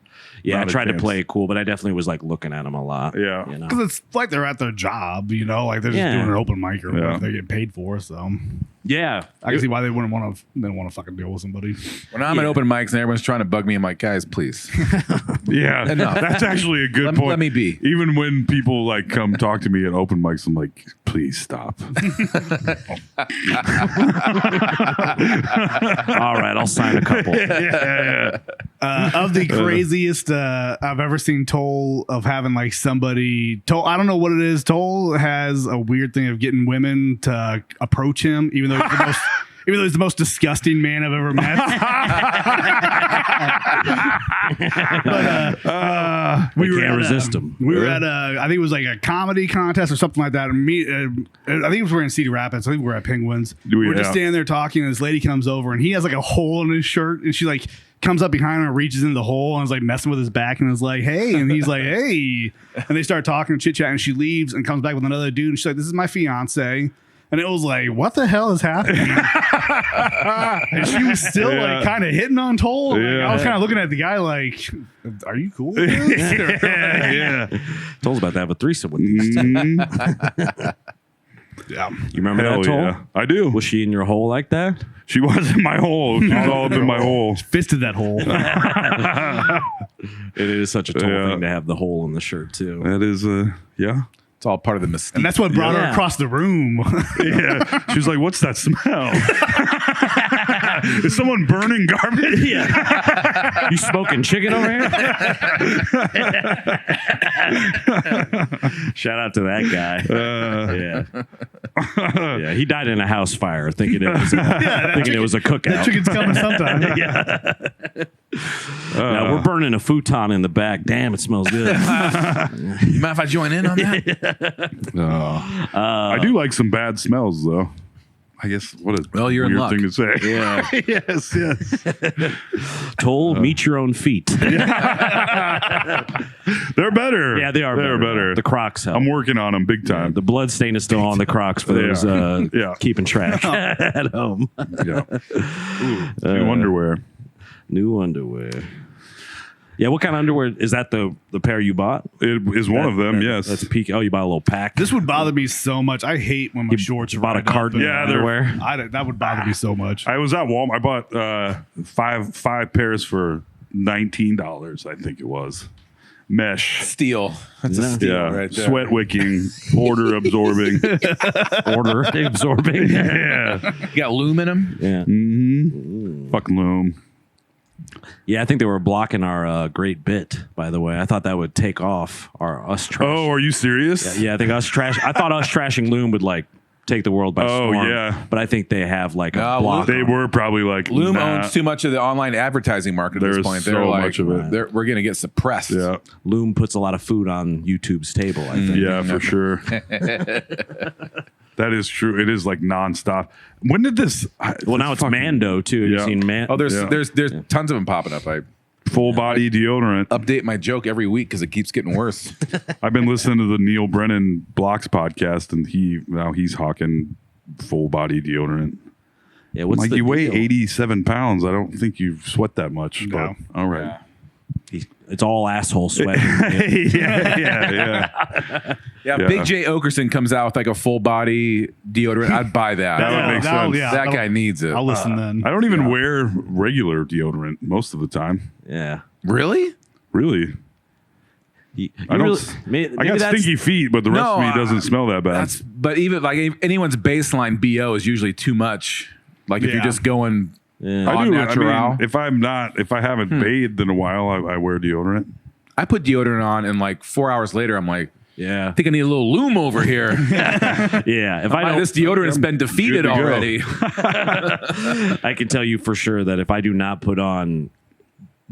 Yeah, I Not a tried to chance. play it cool, but I definitely was like looking at them a lot. Yeah. You know? Because it's like they're at their job, you know, like they're just Yeah. doing an open mic or Yeah. what they're getting paid for. So Yeah. I can see why they wouldn't want to. They don't want to fucking deal with somebody. When I'm at open mics and everyone's trying to bug me, I'm like, guys, please. Yeah, Enough. that's actually a good Let- point. let me be. Even when people like come talk to me at open mics, I'm like, please stop. All right, I'll sign a couple. Of the craziest I've ever seen Toll of having like somebody Toll, I don't know what it is. Toll has a weird thing of getting women to approach him, even though he's the most even though he's the most disgusting man I've ever met. But, We can't at, resist him. We were at I think it was like a comedy contest or something like that. And me, I think it was we're in Cedar Rapids. I think we're at Penguins. We're just Yeah. standing there talking, and this lady comes over, and he has like a hole in his shirt, and she like comes up behind him and reaches into the hole and is like messing with his back and is like, hey, and he's like, hey, and they start talking and chit chatting, and she leaves and comes back with another dude, and she's like, this is my fiance. And it was like, what the hell is happening? And she was still like kind of hitting on Toll. Like, Yeah. I was kind of looking at the guy like, are you cool with this? Yeah. Toll's about to have a threesome with these two. Yeah. You remember Hell that, Toll? yeah. I do. Was she in your hole like that? She was in my hole. She was all up in my hole. Fisted that hole. It is such a Toll Yeah. thing to have the hole in the shirt, too. That is, yeah. It's all part of the mystique. And that's what brought her Yeah. across the room. Yeah. She was like, what's that smell? Is someone burning garbage? You smoking chicken over here? Shout out to that guy. Yeah, he died in a house fire, thinking it was a cookout. Chicken's coming sometime. Now, we're burning a futon in the back. Damn, it smells good. You mind if I join in on that? I do like some bad smells, though. I guess what a Well, you're in weird luck. thing to say. Yeah. Yes, yes. Toll, meet your own feet. They're better. Yeah, they are They're better. The Crocs help. I'm working on them big time. The blood stain is still on the Crocs for those Yeah. keeping track at home. Yeah. New underwear. New underwear. Yeah, what kind of underwear is that? The pair you bought? It is one of them. Yes. That's a peak. Oh, you bought a little pack. This would bother me so much. I hate when my shorts are bought a right up carton there. of Yeah, they're- underwear. That would bother me so much. I was at Walmart. I bought five pairs for $19. I think it was mesh. Steal. That's a steal Yeah, right there. sweat wicking, odor absorbing. Order absorbing. Yeah, You got loom in them? Yeah. fucking loom. Yeah, I think they were blocking our great bit, by the way. I thought that would take off us trash. Oh, are you serious? Yeah, I think us trashing Loom would like take the world by Oh, storm. yeah. But I think they have like a No, block. They were probably like Loom nah. owns too much of the online advertising market at There's this point. so They're like, much of it. we're going to get suppressed. Yeah, Loom puts a lot of food on YouTube's table, I think. yeah, for sure. That is true. It is like nonstop. When did this? Well, now it's Mando too. Have Yeah. you seen Oh, there's Yeah. there's tons of them popping up. I full body deodorant. update my joke every week because it keeps getting worse. I've been listening to the Neil Brennan Blocks podcast, and he's hawking full body deodorant. Yeah, what's Like the you weigh deal? 87 pounds. I don't think you sweat that much. No. But all right. It's all asshole sweat. Yeah. Yeah, Yeah. Big J Okerson comes out with like a full body deodorant. I'd buy that. That would make sense. That guy needs it. I'll listen then. I don't even wear regular deodorant most of the time. Yeah. Really? Really. You I don't. really- maybe I got that's- stinky feet, but the rest of me No, doesn't smell that bad. That's but even like anyone's baseline BO is usually too much. Like if you're Yeah. just going Yeah. I do. natural. I mean, if I haven't bathed in a while, I wear deodorant. I put deodorant on and like 4 hours later I'm like, Yeah. I think I need a little loom over here. Yeah. If I don't, This deodorant has been defeated good to go. already. I can tell you for sure that if I do not put on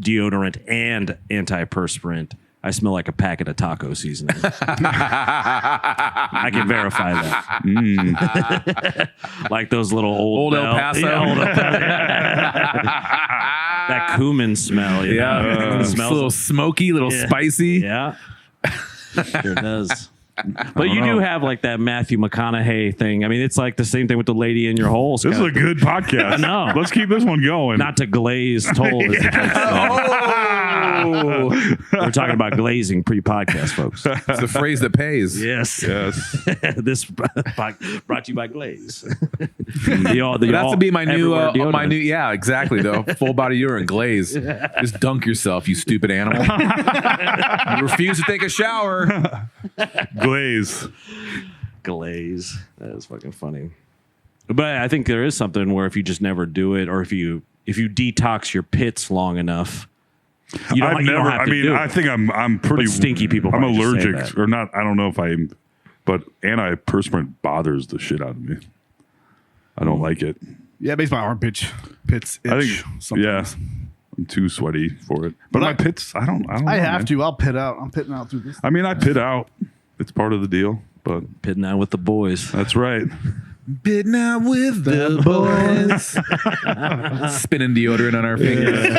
deodorant and antiperspirant, I smell like a packet of taco seasoning. I can verify that. Like those little old El Paso. Yeah, old El Paso. That cumin smell. You know? It It's a smells little smoky, a little spicy. Yeah. Sure does. But you do have like that Matthew McConaughey thing. I mean, it's like the same thing with the lady in your hole. This is a good podcast. I know. Let's keep this one going. Not to glaze toll. As the kids say. We're talking about glazing pre-podcast, folks. It's the phrase that pays. Yes. Yes. This brought to you by Glaze. That's to be my new, deodorant. yeah, exactly. The full body urine glaze. Just dunk yourself, you stupid animal. You refuse to take a shower. Glaze. Glaze. That is fucking funny. But I think there is something where if you just never do it, or if you detox your pits long enough, you don't, I've you don't never. have I to mean, do I it. think I'm pretty But stinky people I'm probably just say allergic that. or not. I don't know if I'm, but antiperspirant bothers the shit out of me. I don't like it. Yeah, it makes my armpits itch. I think. sometimes. Yeah, I'm too sweaty for it. But my pits, I don't. Know, I have man. to. I'll pit out. I'm pitting out through this. I mean, I pit out. It's part of the deal. But Pitting out with the boys. that's right. Bid now with the boys. Spinning deodorant on our fingers.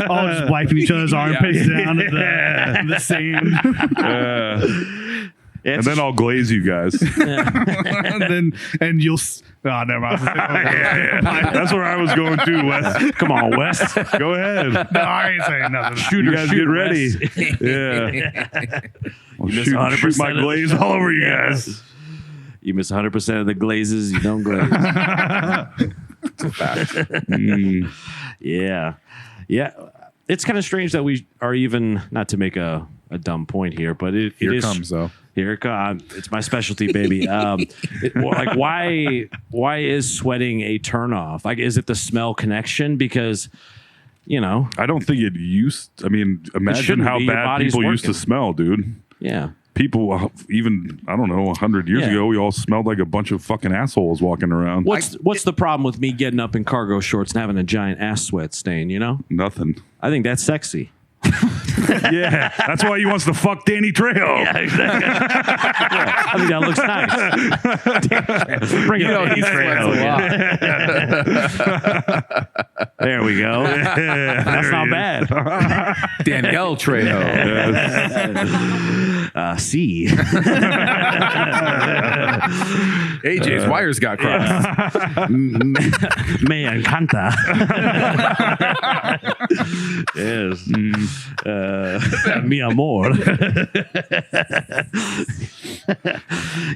All just wiping each other's armpits down in the sand. And then I'll glaze you guys. and you'll. Oh, never mind. That's where I was going too, Wes. Come on, Wes. Go ahead. No, I ain't saying nothing. You guys get ready. Wes. Yeah. I'll miss shoot 100% my of the glaze show. all over you guys. You miss 100% of the glazes. You don't glaze. Yeah. Yeah. It's kind of strange that we are even, not to make a dumb point here, but it Here is. comes, though. Here it comes. It's my specialty, baby. Like, why is sweating a turnoff? Like, is it the smell connection? Because, you know, I don't think it used. I mean, imagine shouldn't how be. Your bad body's people used to working. smell, dude. yeah. People, even I don't know, 100 years Yeah. ago, we all smelled like a bunch of fucking assholes walking around. What's the problem with me getting up in cargo shorts and having a giant ass sweat stain? You know, Nothing. I think that's sexy. Yeah, that's why he wants to fuck Danny Trejo. Yeah, exactly. I think that looks nice. Bring it on, he sweats a lot. There we go. That's not bad. Danielle Trejo. See. AJ's wires got crossed. Me encanta. Yes. Mi amor.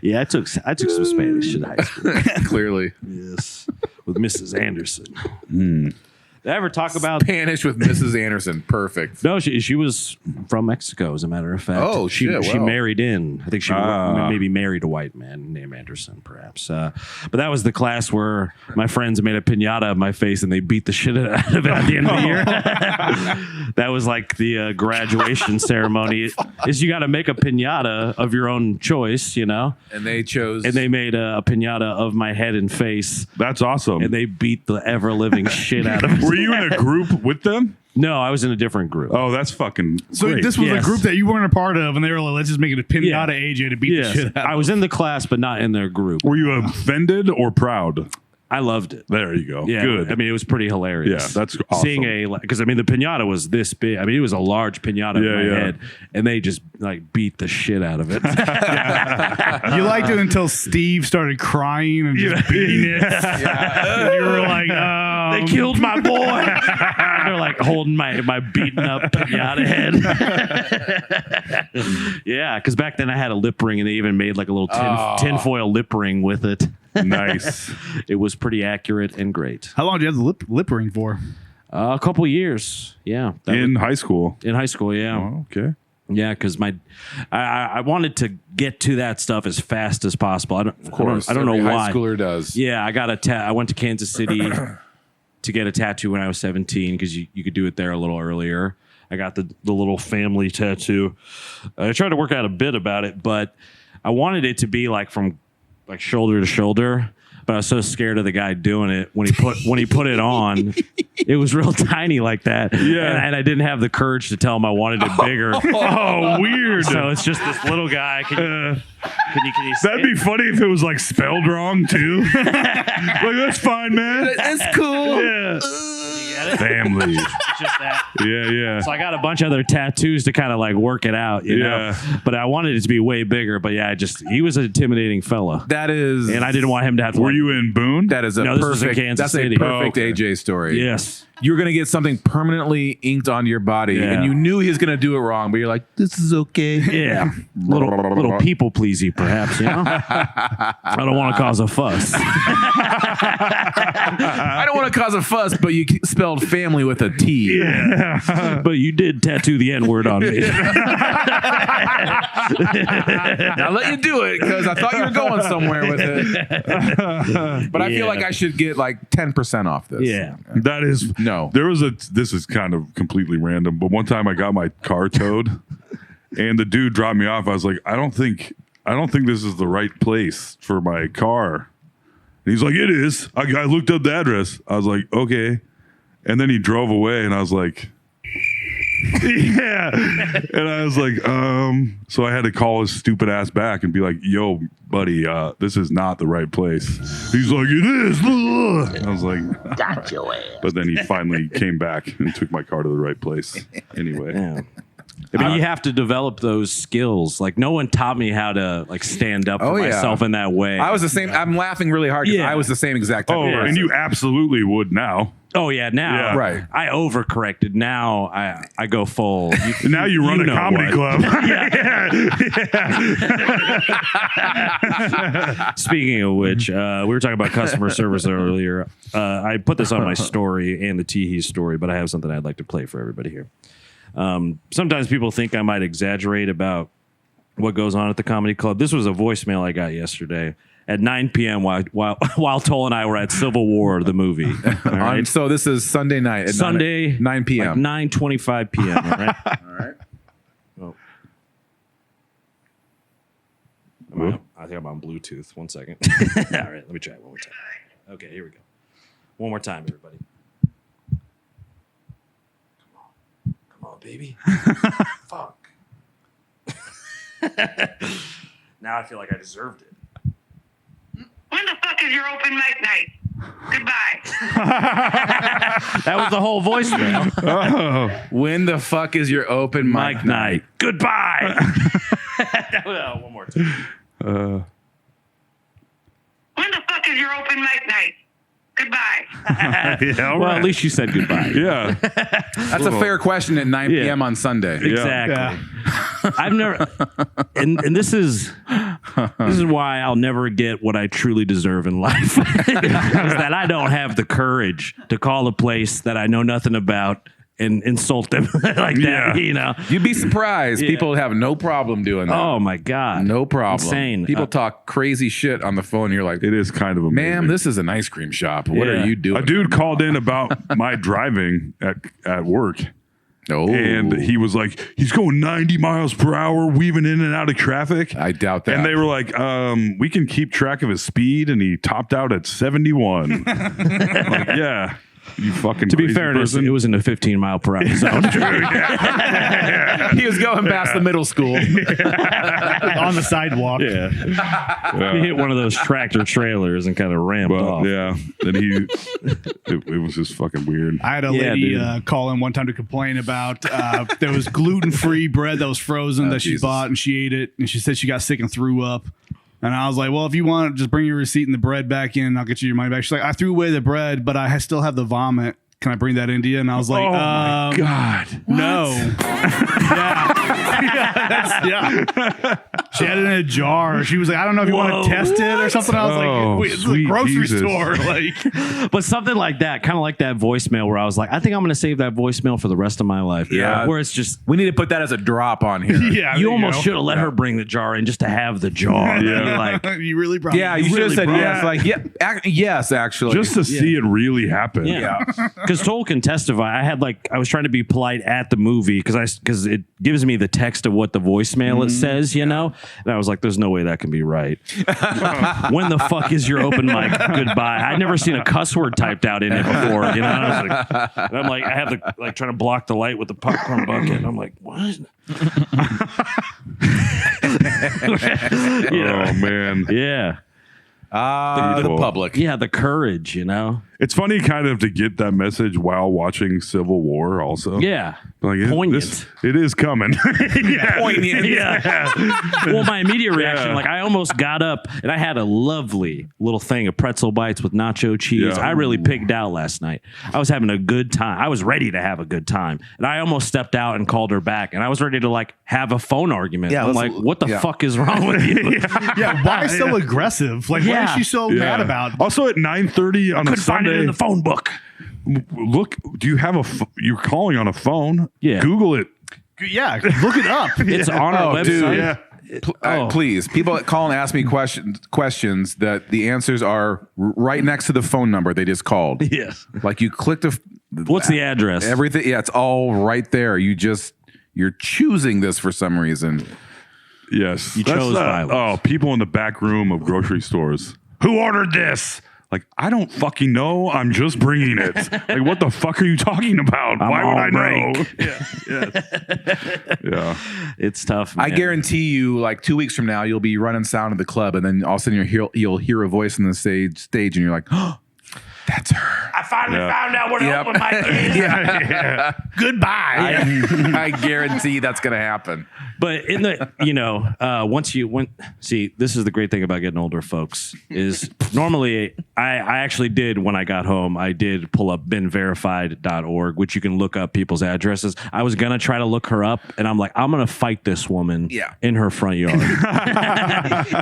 Yeah, I took some Spanish in high school. Clearly. Yes, with Mrs. Anderson. Did I ever talk about? Spanish with Mrs. Anderson. Perfect. No, she was from Mexico, as a matter of fact. Oh, she shit, she wow. married in. I think she maybe married a white man named Anderson, perhaps. But that was the class where my friends made a piñata of my face and they beat the shit out of it at the end of the year. That was like the graduation ceremony. Is you got to make a piñata of your own choice, you know? And they chose. And they made a piñata of my head and face, That's awesome. and they beat the ever living shit out of it. Were you in a group with them? No, I was in a different group. Oh, that's fucking So great. this was Yes. a group that you weren't a part of, and they were like, "Let's just make it a pinata AJ to beat Yes. the shit out." I was in the class, but not in their group. Were you offended or proud? I loved it. There you go. Yeah, Good. I mean, it was pretty hilarious. Yeah, that's awesome. Seeing because I mean, the pinata was this big. I mean, it was a large pinata in Yeah, my yeah. head, and they just like beat the shit out of it. You liked it until Steve started crying and just beating it. And you were like, They killed my boy. They're like holding my beaten up pinata head. Yeah, because back then I had a lip ring, and they even made like a little tinfoil lip ring with it. Nice. It was pretty accurate and great. How long did you have the lip ring for? A couple years, yeah. In high school. In high school, yeah. Oh, okay. Yeah, because I wanted to get to that stuff as fast as possible. Of course. I don't know Every why. high schooler does. Yeah, I got I went to Kansas City to get a tattoo when I was 17 because you could do it there a little earlier. I got the little family tattoo. I tried to work out a bit about it, but I wanted it to be like from like shoulder to shoulder. but I was so scared of the guy doing it when he put it on. It was real tiny like that. Yeah. And I didn't have the courage to tell him I wanted it bigger. Oh, weird. So it's just this little guy. Can you see That'd be funny if it was like spelled wrong too. Like, that's fine, man. It's cool. Yeah. get it? Family. It's just that. Yeah. So I got a bunch of other tattoos to kind of like work it out, you know. But I wanted it to be way bigger. But yeah, he was an intimidating fella. That is, And I didn't want him to have to. Were you in Boone? that is a No, this was in perfect. Kansas That's City. a perfect Oh, okay. AJ story. Yes. You're gonna get something permanently inked onto your body, Yeah. and you knew he was gonna do it wrong, but you're like, "This is okay." Yeah. little people pleasy, perhaps, you know? I don't want to cause a fuss. I don't want to cause a fuss, but you spelled family with a T. But you did tattoo the N-word on me. I'll let you do it because I thought you were going somewhere with it. But I feel like I should get like 10% off this. Yeah. That is No. This is kind of completely random, but one time I got my car towed and the dude dropped me off. I was like, I don't think this is the right place for my car. And he's like, it is. I looked up the address. I was like, okay. And then he drove away and I was like, yeah. And I was like, so I had to call his stupid ass back and be like, yo, buddy, this is not the right place. He's like, it is. I was like, got your ass. But then he finally came back and took my car to the right place. Anyway. Yeah. I mean, you have to develop those skills. Like, no one taught me how to like stand up for myself in that way. I was the same. I'm laughing really hard because Yeah. I was the same exact type Oh, of person. and you absolutely would now. Oh yeah, now Yeah. Right. I overcorrected. Now I go full. Now you run a know comedy what. club. Speaking of which, we were talking about customer service earlier. I put this on my story and the Teehee story, but I have something I'd like to play for everybody here. Sometimes people think I might exaggerate about what goes on at the comedy club. This was a voicemail I got yesterday at 9 p.m. while Toll and I were at Civil War, the movie. All right? So this is Sunday night. At Sunday, 9 p.m. like 9:25 p.m. All right. All right. Oh. I think I'm on Bluetooth. 1 second. All right, let me try it one more time. Okay, here we go. One more time, everybody. Come on, baby. Fuck. Now I feel like I deserved it. When the fuck is your open mic night? Goodbye. That was the whole voicemail. When the fuck is your open mic Mike night. Goodbye. One more time. When the fuck is your open mic night? Goodbye. Yeah, all Well, right. at least you said goodbye. Yeah. That's a fair question at 9 Yeah. p.m. on Sunday. Exactly. I've never, and this is why I'll never get what I truly deserve in life. Is that I don't have the courage to call a place that I know nothing about and insult them like Yeah. that. You know. You'd be surprised. Yeah. People have no problem doing that. Oh my God. No problem. Insane. People talk crazy shit on the phone. You're like, It is kind of amazing. ma'am, this is an ice cream shop. What Yeah. are you doing? A dude called in about my driving at work. Oh. And he was like, he's going 90 miles per hour, weaving in and out of traffic. I doubt that. And they were like, we can keep track of his speed. And he topped out at 71. Like, yeah, you fucking To be crazy fair, person. it was in a 15 mile per hour zone. he was going past the middle school. on the sidewalk. Yeah. He hit one of those tractor trailers and kind of ramped But off. yeah, then it was just fucking weird. I had a Yeah, lady dude. call in one time to complain about there was gluten-free bread that was frozen that she Jesus. bought, and she ate it, and she said she got sick and threw up. And I was like, well, if you want, just bring your receipt and the bread back in. I'll get you your money back. She's like, I threw away the bread, but I still have the vomit. Can I bring that into you? And I was like, Oh my God. no. yeah. She had it in a jar. She was like, I don't know if you want Whoa, to test it or something. I was Oh, like, wait, it's a sweet grocery Jesus. store. Like, But something like that, kind of like that voicemail where I was like, I think I'm going to save that voicemail for the rest of my life. Yeah. Where it's just, We need to put that as a drop on here. yeah. you there almost go. should have let her bring the jar in just to have the jar. Yeah. You're like, You really probably Yeah, you should have really said brought yes. it. Like, yes, actually. Just to see it really happen. yeah. Because Toll can testify. I was trying to be polite at the movie because it gives me the text of what the voicemail it says, you know? And I was like, there's no way that can be right. When the fuck is your open mic goodbye? I'd never seen a cuss word typed out in it before. You know, I was like, and I'm like, I have the like trying to block the light with the popcorn bucket. And I'm like, what? Oh man. Yeah. The public. Yeah, the courage, you know? It's funny kind of to get that message while watching Civil War also. Yeah. Like Poignant. it is coming. Yeah. Poignant. Yeah. Well, my immediate reaction, like I almost got up and I had a lovely little thing of pretzel bites with nacho cheese. Yeah. I really pigged out last night. I was having a good time. I was ready to have a good time. And I almost stepped out and called her back. And I was ready to like have a phone argument. Yeah, I'm like, what the fuck is wrong with you? Yeah, why so aggressive? Like, what is she so mad about? Also at 9:30 on a Couldn't find it Sunday. in the phone book. Look, do you have you're calling on a phone? Yeah. Google it. Yeah, look it up. It's on our website. dude. Yeah. Please, people that call and ask me questions that the answers are right next to the phone number they just called. Yes. Like you click What's the address? everything. Yeah, it's all right there. You're choosing this for some reason. Yes. You chose violence. Oh, people in the back room of grocery stores. Who ordered this? Like, I don't fucking know. I'm just bringing it. Like, what the fuck are you talking about? I'm Why would I on know? break. Yeah. It's tough, man. I guarantee you, like 2 weeks from now, you'll be running sound at the club, and then all of a sudden you'll hear a voice on the stage, and you're like, "Oh, that's her." I finally found out what Yep. open mic is. Yeah. Goodbye. I guarantee that's gonna happen. But in the, you know, once you went, see, this is the great thing about getting older, folks, is normally I actually did when I got home, I did pull up beenverified.org, which you can look up people's addresses. I was going to try to look her up and I'm like, I'm going to fight this woman in her front yard.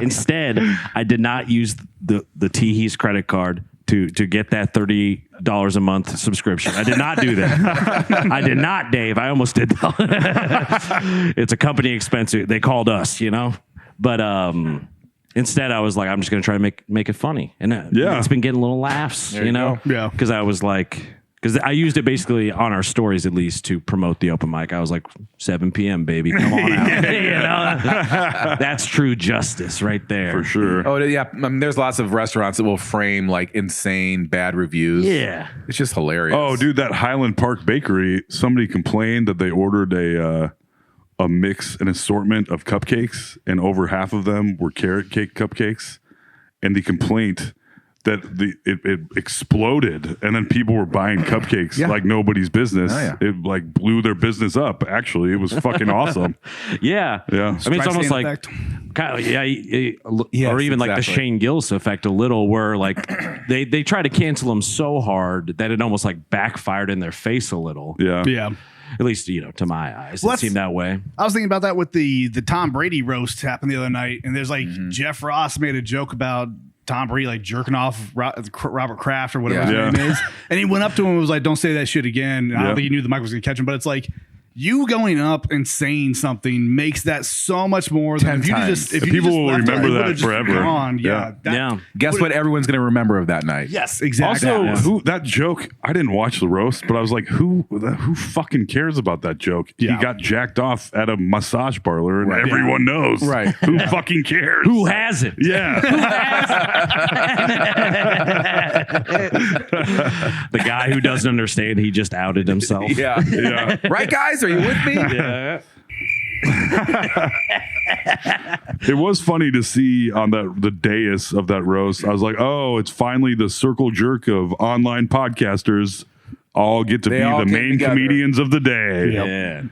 Instead, I did not use the Teehees credit card to get that $30 a month subscription. I did not do that. I did not, Dave. I almost did. It's a company expense. They called us, you know. But instead, I was like, I'm just going to try to make it funny, and it's been getting little laughs, you know. go. Yeah. Because I was like. Because I used it basically on our stories, at least, to promote the open mic. I was like, 7 p.m., baby, come on out. You know? That's true justice right there. For sure. Oh yeah, there's lots of restaurants that will frame like insane bad reviews. Yeah. It's just hilarious. Oh, dude, that Highland Park Bakery, somebody complained that they ordered a mix, an assortment of cupcakes, and over half of them were carrot cake cupcakes. And the complaint that it exploded, and then people were buying cupcakes like nobody's business. Oh, yeah. It like blew their business up. Actually, it was fucking awesome. Yeah. Yeah. I mean, it's almost Streisand like, effect. kind of, Yes, or even like the exactly. Shane Gillis effect a little, where like they try to cancel them so hard that it almost like backfired in their face a little. Yeah. Yeah. At least, you know, to my eyes, Well, it seemed that way. I was thinking about that with the Tom Brady roast happened the other night, and there's like Jeff Ross made a joke about Tom Brady like jerking off Robert Kraft or whatever his Yeah. name is, and he went up to him and was like, "Don't say that shit again." And I don't think he knew the mic was gonna catch him, but it's like you going up and saying something makes that so much more than 10 if you times. just if you People just will left it, remember it that would've just forever. gone. Yeah. Yeah. Guess what everyone's going to remember of that night? Yes, exactly. Also, that joke, I didn't watch the roast, but I was like, who fucking cares about that joke? Yeah. He got jacked off at a massage parlor, and Right. everyone knows. Right. Who fucking cares? Who has it? Yeah. The guy who doesn't understand, he just outed himself. Yeah. Yeah. Right, guys? Are you with me? Yeah. It was funny to see on the dais of that roast. I was like, oh, it's finally the circle jerk of online podcasters all get to They be all the came main together. comedians of the day. Yeah.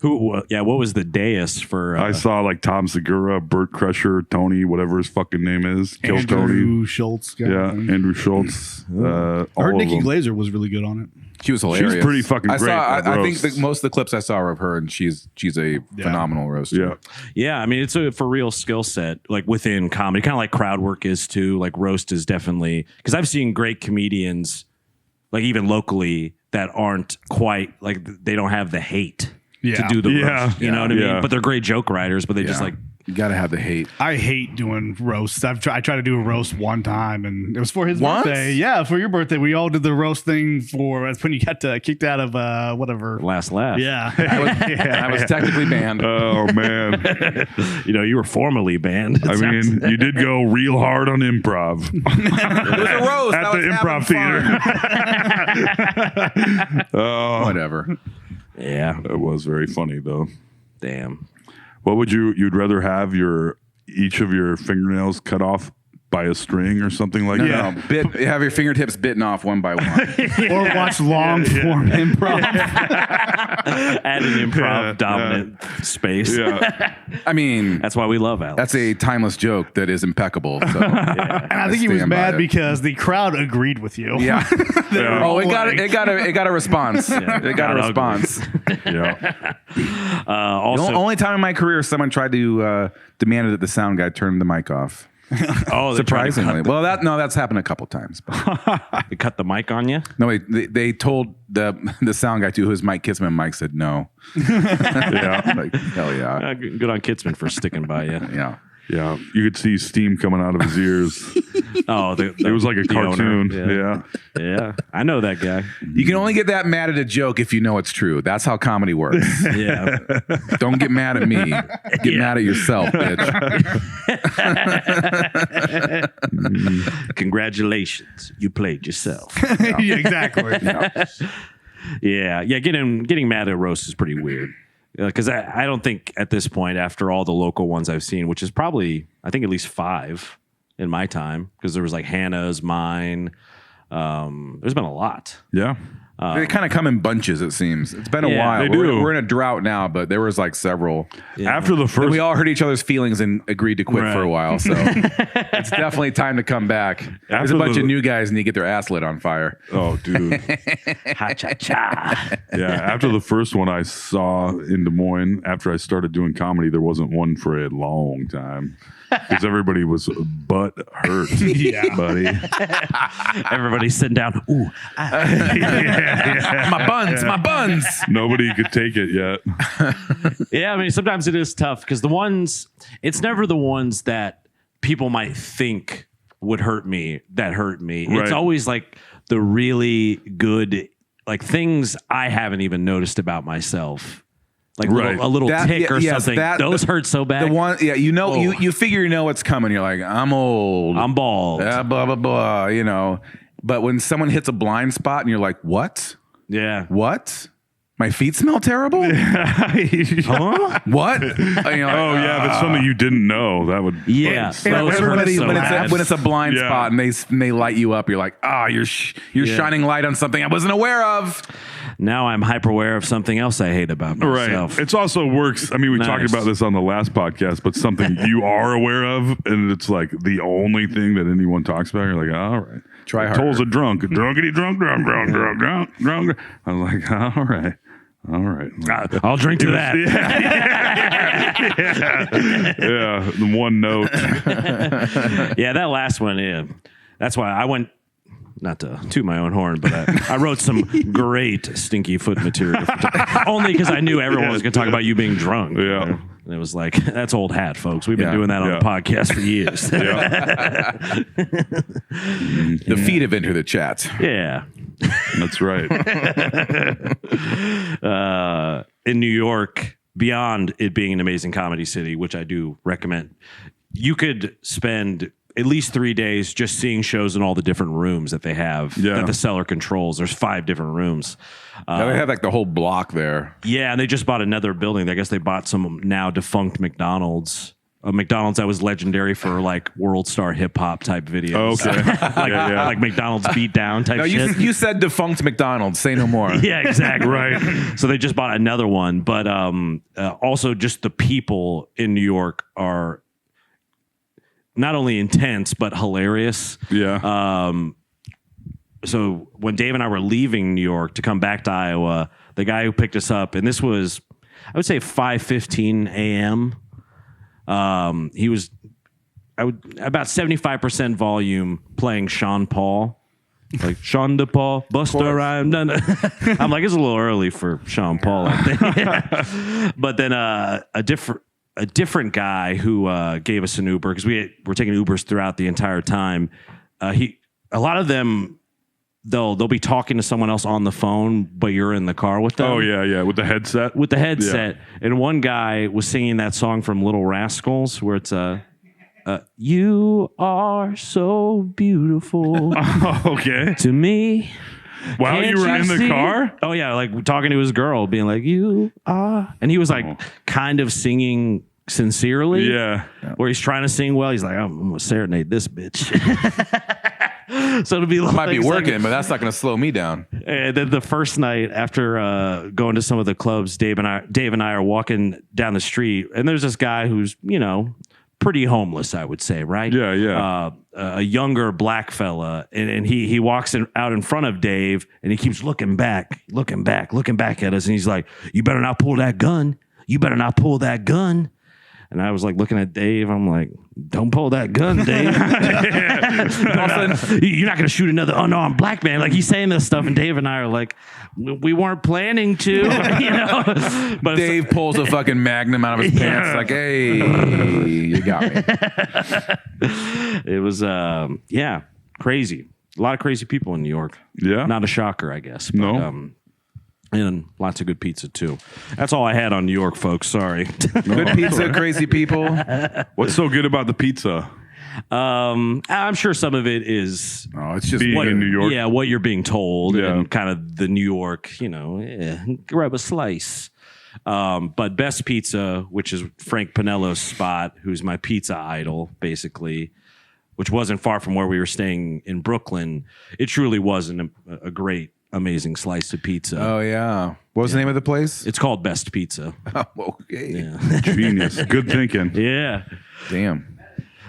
What was the dais for? I saw like Tom Segura, Bert Crusher, Tony, whatever his fucking name is. Kill Tony. Andrew Schultz. Guy. Yeah, Andrew Schultz. I All heard of Nikki them. Glazer was really good on it. She was hilarious. pretty fucking great I at think roasts. most of the clips I saw are of her, and she's a phenomenal roaster. Yeah. Yeah, I mean, it's a for real skill set, like within comedy, kind of like crowd work is too. Like roast is definitely, because I've seen great comedians, like even locally, that aren't quite like they don't have the hate to do the Yeah. roast. You know what I Yeah. mean? But they're great joke writers, but they just Yeah. like You got to have the hate. I hate doing roasts. I tried to do a roast one time, and it was for his Once? birthday. Yeah, for your birthday. We all did the roast thing for that's when you got kicked out of whatever. Last laugh. Yeah. I was technically banned. Oh man. You were formerly banned. I mean, you did go real hard on improv It was a roast. at I the was improv having theater. Oh, Whatever. Yeah. that was very funny though. Damn. What would you'd rather have each of your fingernails cut off by a string or something like that? No, have your fingertips bitten off one by one. Or watch long form improv. Add an improv dominant space. Yeah. I mean, That's why we love Alex. that's a timeless joke that is impeccable. So, And I think he was stand by mad it. because the crowd agreed with you. yeah. Yeah. Oh, it got a response. It got a Crowd response. Yeah. also, The only time in my career someone tried to demanded that the sound guy turn the mic off. Surprisingly, well, that's happened a couple times. But they cut the mic on you. no, they told the sound guy to whose Mike Kissman. Mike said no. Yeah. Like, hell yeah, Good on Kitzman for sticking by you. yeah. Yeah. You could see steam coming out of his ears. Oh, It was like a cartoon. owner. Yeah. Yeah, I know that guy. You can only get that mad at a joke if you know it's true. That's how comedy works. Yeah. Don't get mad at me. Get mad at yourself, bitch. Congratulations, you played yourself. Yeah, exactly. Yeah. Getting mad at roast is pretty weird. Because I don't think at this point, after all the local ones I've seen, which is probably, I think at least 5 in my time, because there was like Hannah's, mine. There's been a lot. Yeah. They kind of come in bunches, it seems. It's been a Yeah, while. they We're, do. we're in a drought now, but there was like several. After the And first we all hurt each other's feelings and agreed to quit Right. for a while. So it's definitely time to come back. There's a After bunch the- of new guys and you get their ass lit on fire. Oh, dude. Ha cha cha. Yeah. After the first one I saw in Des Moines, after I started doing comedy, there wasn't one for a long time. Because everybody was butt hurt. Yeah. Buddy. Everybody's sitting down. Ooh, My buns. Nobody could take it yet. yeah. I mean, sometimes it is tough because it's never the ones that people might think would hurt me that hurt me. Right. It's always like the really good, like things I haven't even noticed about myself. Like Right. a little That- tick or yes, something. Those hurt so bad. The one, yeah, you know, Whoa. you figure you know what's coming. You're like, I'm old. I'm bald. Blah, blah, blah, you know. But when someone hits a blind spot and you're like, what? Yeah. What? My feet smell terrible? Huh? What? And you're like, Oh, yeah. If it's something you didn't know, that would. Yeah. You know, Those hurt everybody, so when bad. it's a blind Yeah. spot and they light you up, you're like, you're shining light on something I wasn't aware of. Now I'm hyper aware of something else I hate about myself. Right. It's also works. I mean, we talked Nice. about this on the last podcast, but something you are aware of, and it's like the only thing that anyone talks about. You're like, all right. Try harder. Toll's a drunk. Drunkity drunk. I was like, all right. All right. I'll drink to that. Yeah. The one note. Yeah, that last one, yeah. That's why I went, not to toot my own horn, but I wrote some great stinky foot material. Only because I knew everyone was going to talk about you being drunk. Yeah. And it was like, that's old hat, folks. We've been Yeah. doing that on Yeah. the podcast for years. The feet have entered the chat. Yeah. That's right. In New York, beyond it being an amazing comedy city, which I do recommend, you could spend at least 3 days just seeing shows in all the different rooms that they have Yeah. that the cellar controls. There's 5 different rooms. Now they have like the whole block there. Yeah, and they just bought another building. I guess they bought some now defunct McDonald's. A McDonald's that was legendary for like world star hip hop type videos. Okay. like McDonald's beat down type No, shit. you said defunct McDonald's. Say no more. Yeah, exactly. Right. So they just bought another one, but also just the people in New York are not only intense but hilarious. Yeah. So when Dave and I were leaving New York to come back to Iowa, the guy who picked us up, and this was, I would say 5:15 a.m. He was about 75% volume playing Sean Paul. Like Sean DePaul, Buster Rhyme. I'm like, it's a little early for Sean Paul, I think. But then a a different guy who gave us an Uber because we're taking Ubers throughout the entire time. A lot of them they'll be talking to someone else on the phone, but you're in the car with them. Oh yeah, with the headset. And one guy was singing that song from Little Rascals where it's you are so beautiful Okay. to me. While you were in the car? Oh yeah, like talking to his girl, being like, "You are," and he was like, kind of singing sincerely. Yeah. Where he's trying to sing well. He's like, "I'm gonna serenade this bitch." So it'll be like, Might be working, but that's not going to slow me down. And then the first night after going to some of the clubs, Dave and I are walking down the street, and there's this guy who's pretty homeless, I would say, right? Yeah. A younger black fella, and he walks out in front of Dave, and he keeps looking back at us, and he's like, "You better not pull that gun. You better not pull that gun." And I was like looking at Dave. I'm like, "Don't pull that gun, Dave. You're not going to shoot another unarmed black man." Like he's saying this stuff, and Dave and I are like, "We weren't planning to," But Dave pulls a fucking magnum out of his pants, like, "Hey, you got me." It was, crazy. A lot of crazy people in New York. Yeah. Not a shocker, I guess. But, No. And lots of good pizza too. That's all I had on New York, folks. Sorry. Good pizza, crazy people. What's so good about the pizza? I'm sure some of it is Oh, it's just Being in New York. Yeah, what you're being told, Yeah. and kind of the New York, grab a slice. But Best Pizza, which is Frank Pinello's spot, who's my pizza idol, basically, which wasn't far from where we were staying in Brooklyn. It truly was a great, amazing slice of pizza. Oh yeah. What was the name of the place? It's called Best Pizza. Oh, okay. Yeah. Genius. Good thinking. Yeah. Damn.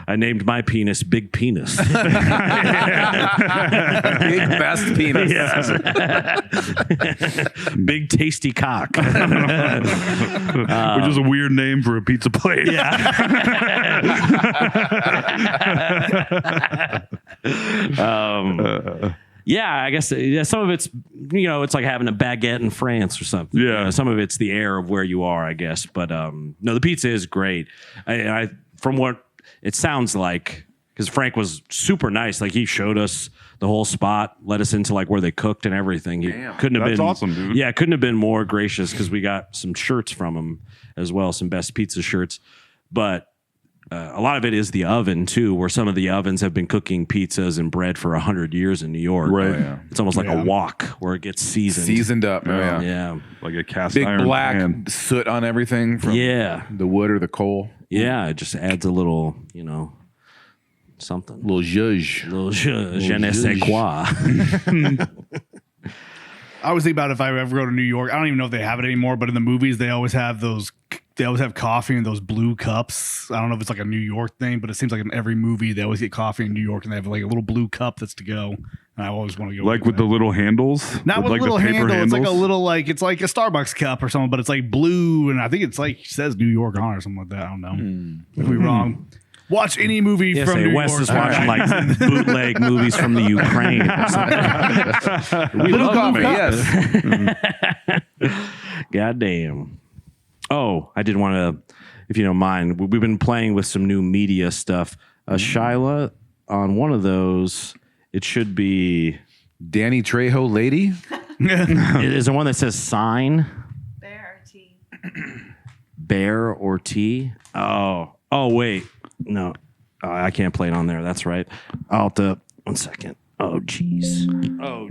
I named my penis Big Penis. Big best penis. Big tasty cock. Which is a weird name for a pizza place. Yeah, I guess some of it's, it's like having a baguette in France or something. Yeah. Some of it's the air of where you are, I guess. But no, the pizza is great. I from what it sounds like, because Frank was super nice. Like he showed us the whole spot, let us into like where they cooked and everything. He couldn't have That's been awesome, dude. Yeah, couldn't have been more gracious because we got some shirts from him as well, some Best Pizza shirts. But a lot of it is the oven too, where some of the ovens have been cooking pizzas and bread for 100 years in New York. Right. Oh, yeah. It's almost like a wok where it gets seasoned. Seasoned up. Oh, yeah. Yeah. Like a cast Big iron black pan. soot on everything from Yeah. the wood or the coal. Yeah. It just adds a little, something. Little zhuzh. Little je ne sais quoi. I always think about if I ever go to New York. I don't even know if they have it anymore, but in the movies they always have those. They always have coffee in those blue cups. I don't know if it's like a New York thing, but it seems like in every movie they always get coffee in New York, and they have like a little blue cup that's to go. And I always want to go. Like with the little handles? not with like little the paper handle. It's like a handles? little it's like a Starbucks cup or something, but it's like blue, and I think it's like says New York on it or something like that. I don't know. Could be wrong. Watch any movie Yeah, from say New Wes York. is watching like bootleg movies from the Ukraine or something. Blue coffee, yes. Goddamn. Oh, I did want to, if you don't mind, we've been playing with some new media stuff. Shyla, on one of those, it should be. Danny Trejo lady? Is there one that says sign? Bear tea. Bear or T? Oh, wait. No, I can't play it on there. That's right. I'll have to. 1 second. Oh, jeez.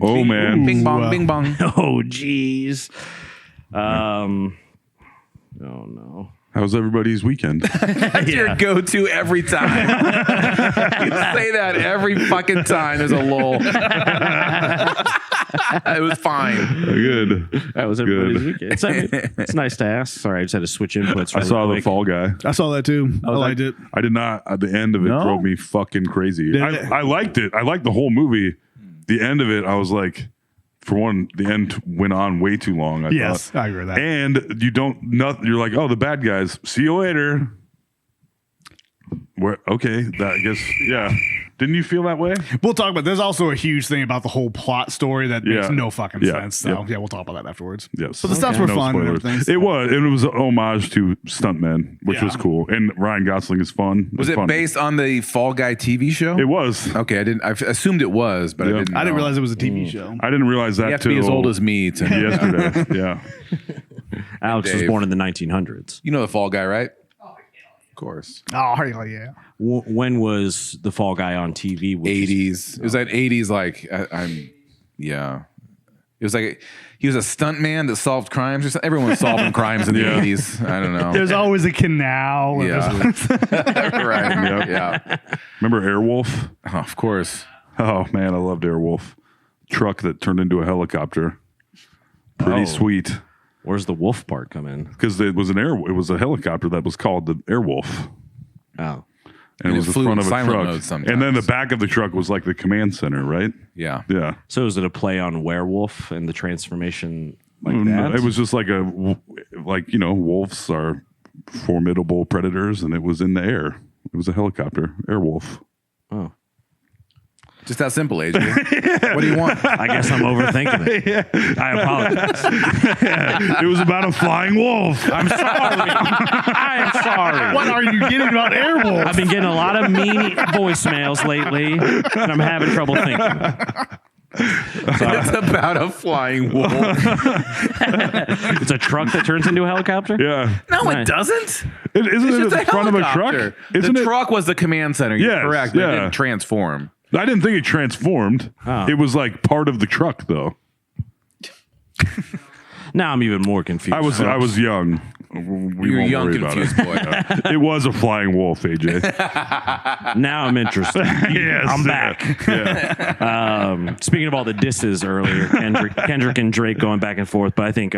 Oh, man. Bing bong, bing bong. Oh, jeez. Oh, no. How's everybody's weekend? That's your go-to every time. You say that every fucking time. There's a lull. It was fine. Good. That was everybody's weekend. It's nice to ask. Sorry, I just had to switch inputs. I really saw quick. the Fall Guy. I saw that too. I liked it. I did not. At the end of it, drove me fucking crazy. I liked it. I liked the whole movie. The end of it, I was like, for one, the end went on way too long. I thought. I agree with that. And you're like, oh, the bad guys. See you later. Okay, that I guess yeah. Didn't you feel that way? We'll talk about. There's also a huge thing about the whole plot story that makes Yeah. no fucking Yeah. sense. So Yep. yeah, we'll talk about that afterwards. Yes. But the stunts were fun and everything. It was. It was an homage to stuntmen, which Yeah. was cool. And Ryan Gosling is fun. Was it fun. based on the Fall Guy TV show? It was. Okay, I assumed it was, but Yeah. I didn't. I didn't know. realize it was a TV show. I didn't realize that You have to be till as old as me to. yesterday. Yeah. Alex was Dave. born in the 1900s. You know the Fall Guy, right? Of course. Oh, hell yeah. When was the Fall Guy on TV? Which is- 80s. It was that 80s. Like yeah. It was like he was a stunt man that solved crimes. Or something. Everyone was solving crimes in the 80s. I don't know. There's always a canal. and Yeah. Right. Yep. Yeah. Remember Airwolf? Oh, of course. Oh man, I loved Airwolf. Truck that turned into a helicopter. Pretty Oh. sweet. Where's the wolf part come in? Because it was it was a helicopter that was called the Airwolf. Oh, And it was the flew front in of a silent truck. mode sometimes. And then the back of the truck was like the command center, right? Yeah. Yeah. so is it a play on werewolf and the transformation like No, that? it was just like wolves are formidable predators, and it was in the air. It was a helicopter, Airwolf. Oh, Just that simple, AJ. What do you want? I guess I'm overthinking it. I apologize. It was about a flying wolf. I'm sorry. I am sorry. What are you getting about Airwolf? I've been getting a lot of mean voicemails lately, and I'm having trouble thinking. It's about a flying wolf. It's a truck that turns into a helicopter? Yeah. No, Right. it doesn't. Isn't it It's at the front of a helicopter. truck? Isn't the it? truck was the command center. You're Yes, correct. But yeah. it didn't transform. I didn't think it transformed. Oh. It was like part of the truck, though. Now I'm even more confused. I was young. We You're a won't young, worry about confused it. boy. It was a flying wolf, AJ. Now I'm interested. Yes, I'm yeah. back. Yeah. Speaking of all the disses earlier, Kendrick and Drake going back and forth, but I think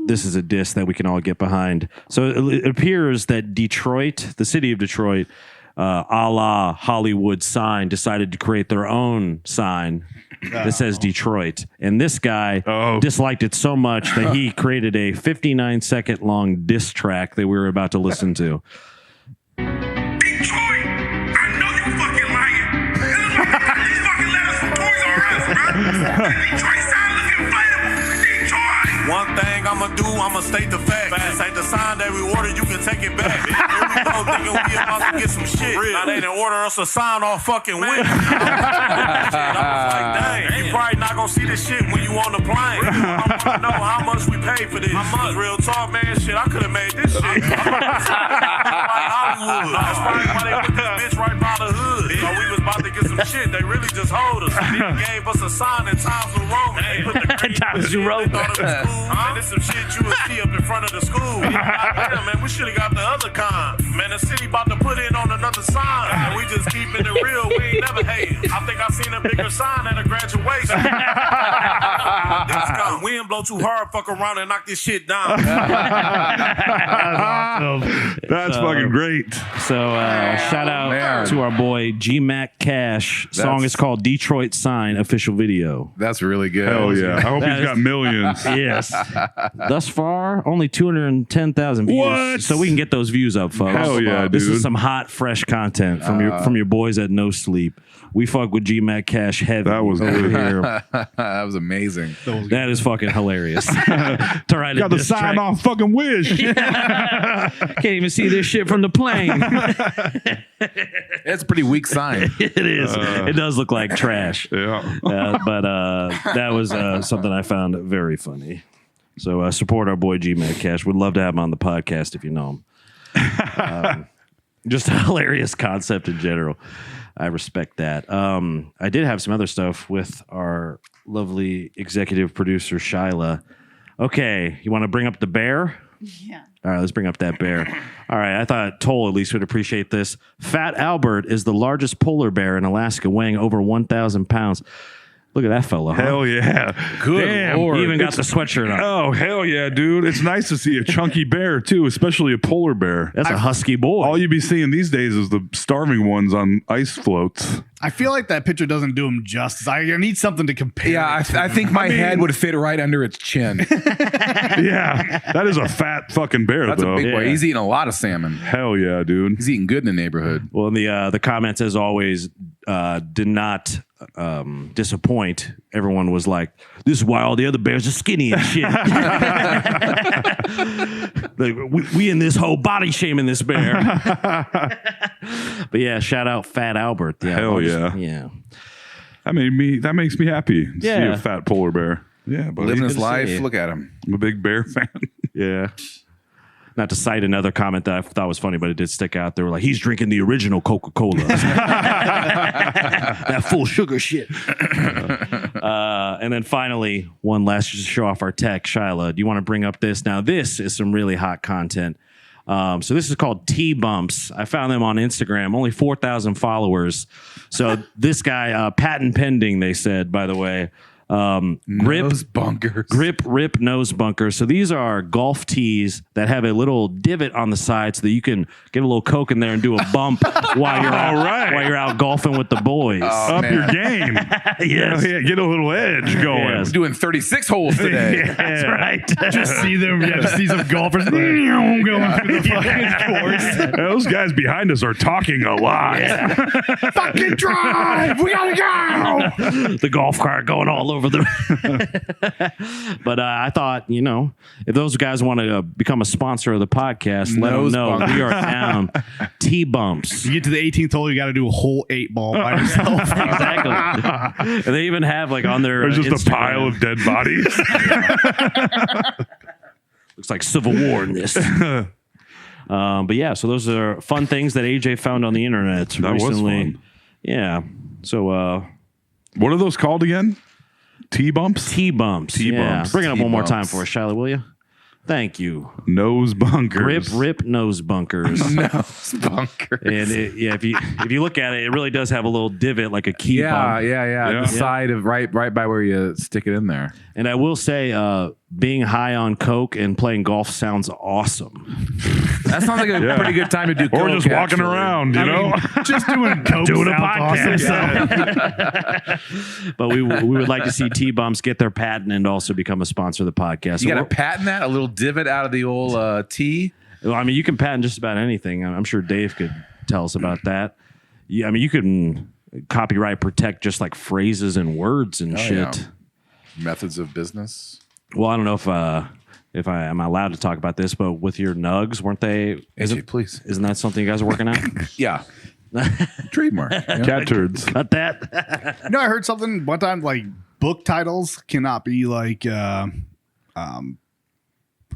this is a diss that we can all get behind. So it appears that Detroit, the city of Detroit, a la Hollywood sign, decided to create their own sign that says Detroit. And this guy disliked it so much that he created a 59-second long diss track that we were about to listen to. Detroit, I know you fucking lying. This is like these fucking letters from Toys R Us, bro. Detroit sound looking inflatable. Detroit. One thing I'ma do, I'ma state the fact. This ain't the sign that we ordered, you can take it back. Here we go, thinking we about to get some shit. Now they done order us a sign off fucking with. I was like, dang, you probably not gonna see this shit when you on the plane. I wanna know how much we paid for this. How much? Real talk, man, shit, I could've made this shit. Like Hollywood. That's probably why they put this bitch right by the hood. So we was about to get some shit, they really just hold us. They even gave us a sign in Times New Roman. They put the green Times New Roman. They thought it was cool. Man, this some shit you would see up in front of the school. Damn, man, we should've got the other kind. Man, the city about to put in on another sign. And we just keeping it real, we ain't never hated. I think I seen a bigger sign at a graduation. Discount. Wind blow too hard, fuck around and knock this shit down. That's fucking great. So shout out man. to our boy G-Mac Cash. Song is called Detroit Sign official video. That's really good. Hell yeah. I hope he's got millions. Yes. Thus far, only 210,000 views. What? So we can get those views up, folks. Hell yeah, This dude. is some hot, fresh content from your boys at No Sleep. We fuck with G-Mac Cash heavy. That was over good. here. That was amazing. That is fucking hilarious. To write a Got the diss sign track. off fucking Wish. Can't even see this shit from the plane. It's a pretty weak sign. It is. It does look like trash. Yeah. But that was something I found very funny. So support our boy G-Mac Cash. Would love to have him on the podcast if you know him. Just a hilarious concept in general. I respect that. I did have some other stuff with our lovely executive producer, Shyla. Okay, you want to bring up the bear? Yeah. All right, let's bring up that bear. All right, I thought Toll at least would appreciate this. Fat Albert is the largest polar bear in Alaska, weighing over 1,000 pounds. Look at that fella. Huh? Hell yeah. Good Damn. Lord. He even got the sweatshirt on. Oh, hell yeah, dude. It's nice to see a chunky bear, too, especially a polar bear. That's a husky boy. All you be seeing these days is the starving ones on ice floats. I feel like that picture doesn't do him justice. I need something to compare. Yeah, it to. I think my head would fit right under its chin. Yeah. That is a fat fucking bear, That's though. a big boy. Yeah. He's eating a lot of salmon. Hell yeah, dude. He's eating good in the neighborhood. Well, in the comments, as always, did not disappoint. Everyone was like, "This is why all the other bears are skinny and shit." Like, we in this whole body shaming this bear. But yeah, shout out Fat Albert. Yeah, Hell yeah. yeah. That makes me happy to see Yeah. a fat polar bear. Yeah, but Living his good to life. see you. Look at him. I'm a big bear fan. Yeah. Not to cite another comment that I thought was funny, but it did stick out. They were like, he's drinking the original Coca-Cola. That full sugar shit. And then finally, one last just to show off our tech. Shyla, do you want to bring up this? Now, this is some really hot content. So this is called T-Bumps. I found them on Instagram. Only 4,000 followers. So this guy, patent pending, they said, by the way. Nose bunkers. Grip, rip, nose bunkers. So these are golf tees that have a little divot on the side so that you can get a little Coke in there and do a bump while you're out golfing with the boys. Up man. your game. Yes. Yeah, get a little edge going. Yes. We're doing 36 holes today. That's right. just see them. Yeah, just see some golfers going through the fucking course. Those guys behind us are talking a lot. Fucking drive. We gotta go. The golf cart going all over the. But I thought, if those guys want to become a sponsor of the podcast, let them Nose know. bunkers. We are down. T-Bumps. You get to the 18th hole, you got to do a whole 8 ball by yourself. Exactly. And they even have like on their There's just Instagram, a pile of dead bodies. looks like Civil War in this. But yeah, so those are fun things that AJ found on the internet That was recently. fun. Yeah. So What are those called again? T-bumps? T-bumps. T-bumps. Yeah. Bring it up one more time T-bumps. for us, Shyla, will you? Thank you. Nose bunkers. Grip, rip, nose bunkers. Nose bunkers. And if you look at it, it really does have a little divot, like a key bump. Yeah. The side of right by where you stick it in there. And I will say, being high on Coke and playing golf sounds awesome. That sounds like a pretty good time to do Or coke, just walking actually. around, you know? Just doing coke Doing a sounds podcast. awesome. But we would like to see T-Bumps get their patent and also become a sponsor of the podcast. You So got to patent that? A little divot out of the old T? well, I mean, you can patent just about anything. I'm sure Dave could tell us about that. Yeah, I mean, you can copyright protect just like phrases and words and shit. yeah. Methods of business. Well, I don't know if I am allowed to talk about this, but with your nugs, weren't they? AJ, please. Isn't that something you guys are working on? Yeah. Trademark. Yeah. Cat turds. Cut that. I heard something one time like book titles cannot be like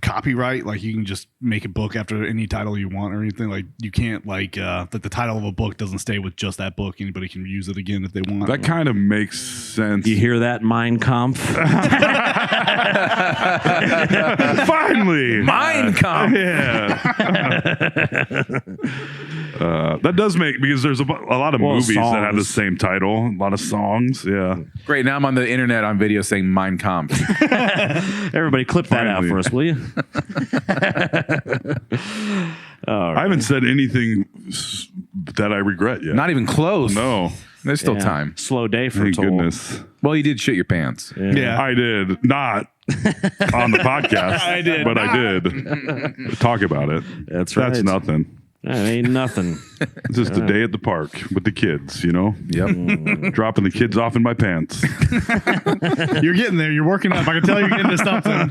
copyright. Like you can just make a book after any title you want or anything. Like you can't like the title of a book doesn't stay with just that book. Anybody can use it again if they want. That kind of makes sense. You hear that, Mein Kampf? Finally. Mein Kampf. Yeah. That does make, because there's a lot of movies that have the songs. same title, a lot of songs. Yeah. Great. Now I'm on the internet on video saying Mein Kampf. Everybody clip that out Finally. for us, will you? I haven't said anything that I regret yet. Not even close. No. There's still Yeah. time. Slow day for Thank Toll. goodness. Well, you did shit your pants. Yeah. I did not on the podcast. I did but I did talk about it. That's right. That's nothing. That ain't nothing. It's just a day at the park with the kids, you know, Yep. dropping the kids off in my pants. You're getting there. You're working up. I can tell you're getting to something.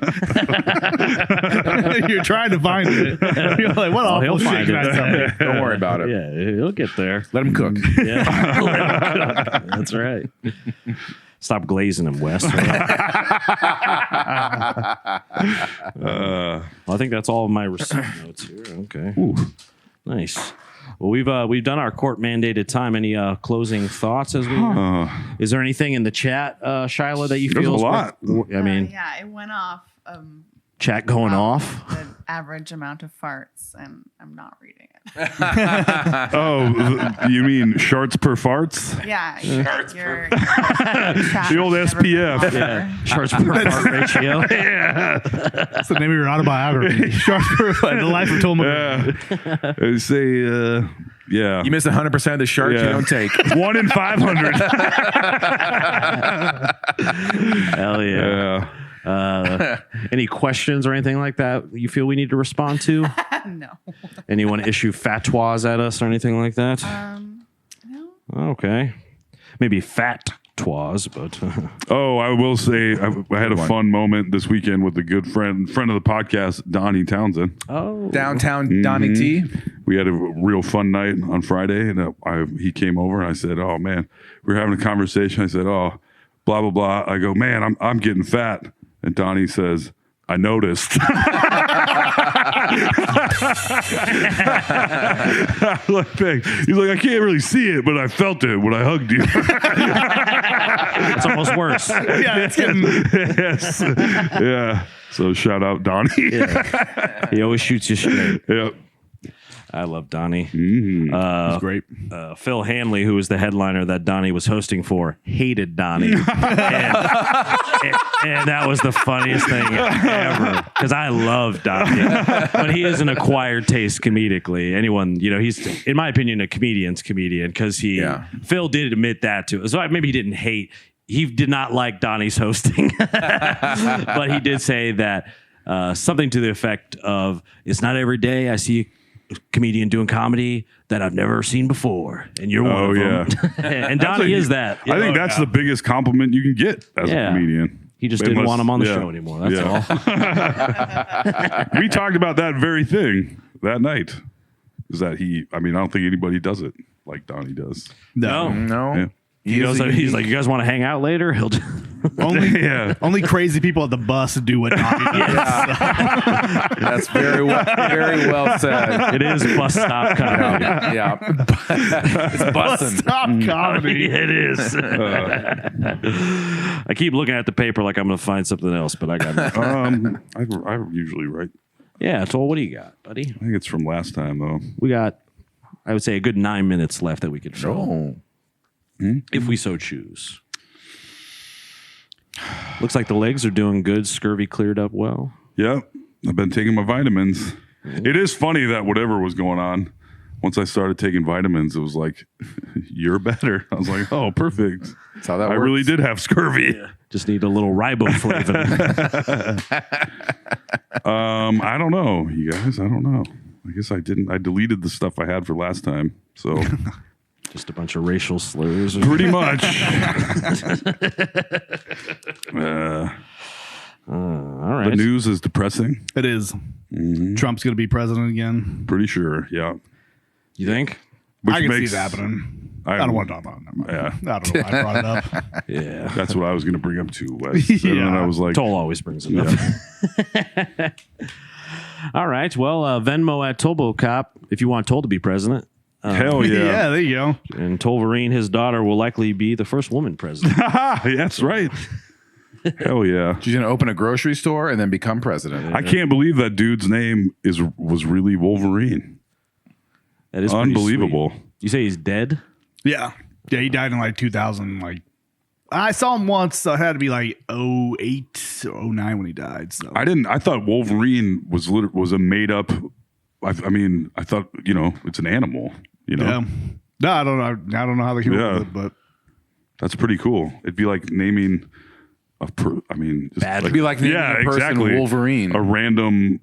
You're trying to find it. You're like, what he'll awful shit find can it. I tell you? Don't worry about it. Yeah, he'll get there. Let him cook. Yeah. That's right. Stop glazing him, Wes. Well, I think that's all of my receipt notes here. Okay. Nice. Well, we've done our court mandated time. Any closing thoughts as we? Is there anything in the chat, Shyla, that you There's feel? a lot. I mean, yeah, it went off. chat going off. The average amount of farts, and I'm not reading it. Oh, you mean sharts per farts? Yeah, your The old SPF. Yeah. Charge per fart ratio. Yeah. That's the name of your autobiography. The Life of Tom McGraw. Yeah. They say, yeah. You miss 100% of the sharks Yeah. you don't take. 1 in 500. Hell yeah. Any questions or anything like that you feel we need to respond to? No. Anyone issue fatwas at us or anything like that? No. Okay. Maybe fat twas, but Oh, I will say I had a fun moment this weekend with a good friend of the podcast, Donnie Townsend. oh, Downtown Donnie T. We had a real fun night on Friday, and he came over, and I said, "Oh man," we were having a conversation. I said, "Oh, blah blah blah." I go, "Man, I'm getting fat," and Donnie says, "I noticed." He's like, "I can't really see it, but I felt it when I hugged you." it's almost worse. Yeah, it's getting. Yes. Yeah. So shout out Donnie. Yeah. He always shoots you straight. Yep. I love Donnie. It's great. Phil Hanley, who was the headliner that Donnie was hosting for, hated Donnie. and that was the funniest thing ever. Because I love Donnie. But he is an acquired taste comedically. Anyone, he's, in my opinion, a comedian's comedian. Because Phil did admit that too. So maybe he didn't hate. He did not like Donnie's hosting. But he did say that something to the effect of, it's not every day I see comedian doing comedy that I've never seen before, and you're one of them. And Donnie is that. I think that's the biggest compliment you can get as a comedian. He just didn't want him on the show anymore. That's all. We talked about that very thing that night. Is that I don't think anybody does it like Donnie does. No. Yeah. He's like, you guys want to hang out later? He'll Only crazy people at the bus do what Donnie does. That's very well said. It is bus stop comedy. Yeah. It's busting. Stop comedy. It is. I keep looking at the paper like I'm going to find something else, but I got nothing. I usually write. Yeah, so what do you got, buddy? I think it's from last time though. We got, I would say, a good 9 minutes left that we could fill. If we so choose. Looks like the legs are doing good. Scurvy cleared up well. Yep. I've been taking my vitamins. It is funny that whatever was going on, once I started taking vitamins, it was like, you're better. I was like, oh, perfect. That's how that I works. really did have scurvy. Yeah. Just need a little riboflavin. I don't know, you guys. I don't know. I guess I didn't. I deleted the stuff I had for last time. So Just a bunch of racial slurs. pretty much. All right. The news is depressing. It is. Trump's going to be president again. Pretty sure. Yeah. You think? Which I can see it happening. I don't want to talk about it. Yeah. I don't know why I brought it up. Yeah. That's what I was going to bring up too, Wes. And then I was like, Toll always brings it up. All right. Well, Venmo at Tolbocop if you want Toll to be president. hell yeah. Yeah, there you go. And Tolverine, his daughter, will likely be the first woman president. That's right. Hell yeah. She's going to open a grocery store and then become president. I can't believe that dude's name was really Wolverine. That is pretty Unbelievable. sweet. You say he's dead? Yeah. Yeah, he died in like 2000. Like, I saw him once. So it had to be like 08 or 09 when he died. So I thought Wolverine was a made up. I thought, it's an animal, Yeah. No, I don't know. I don't know how they came up with it, but That's pretty cool. It'd be like naming It'd be like naming a person Wolverine. A random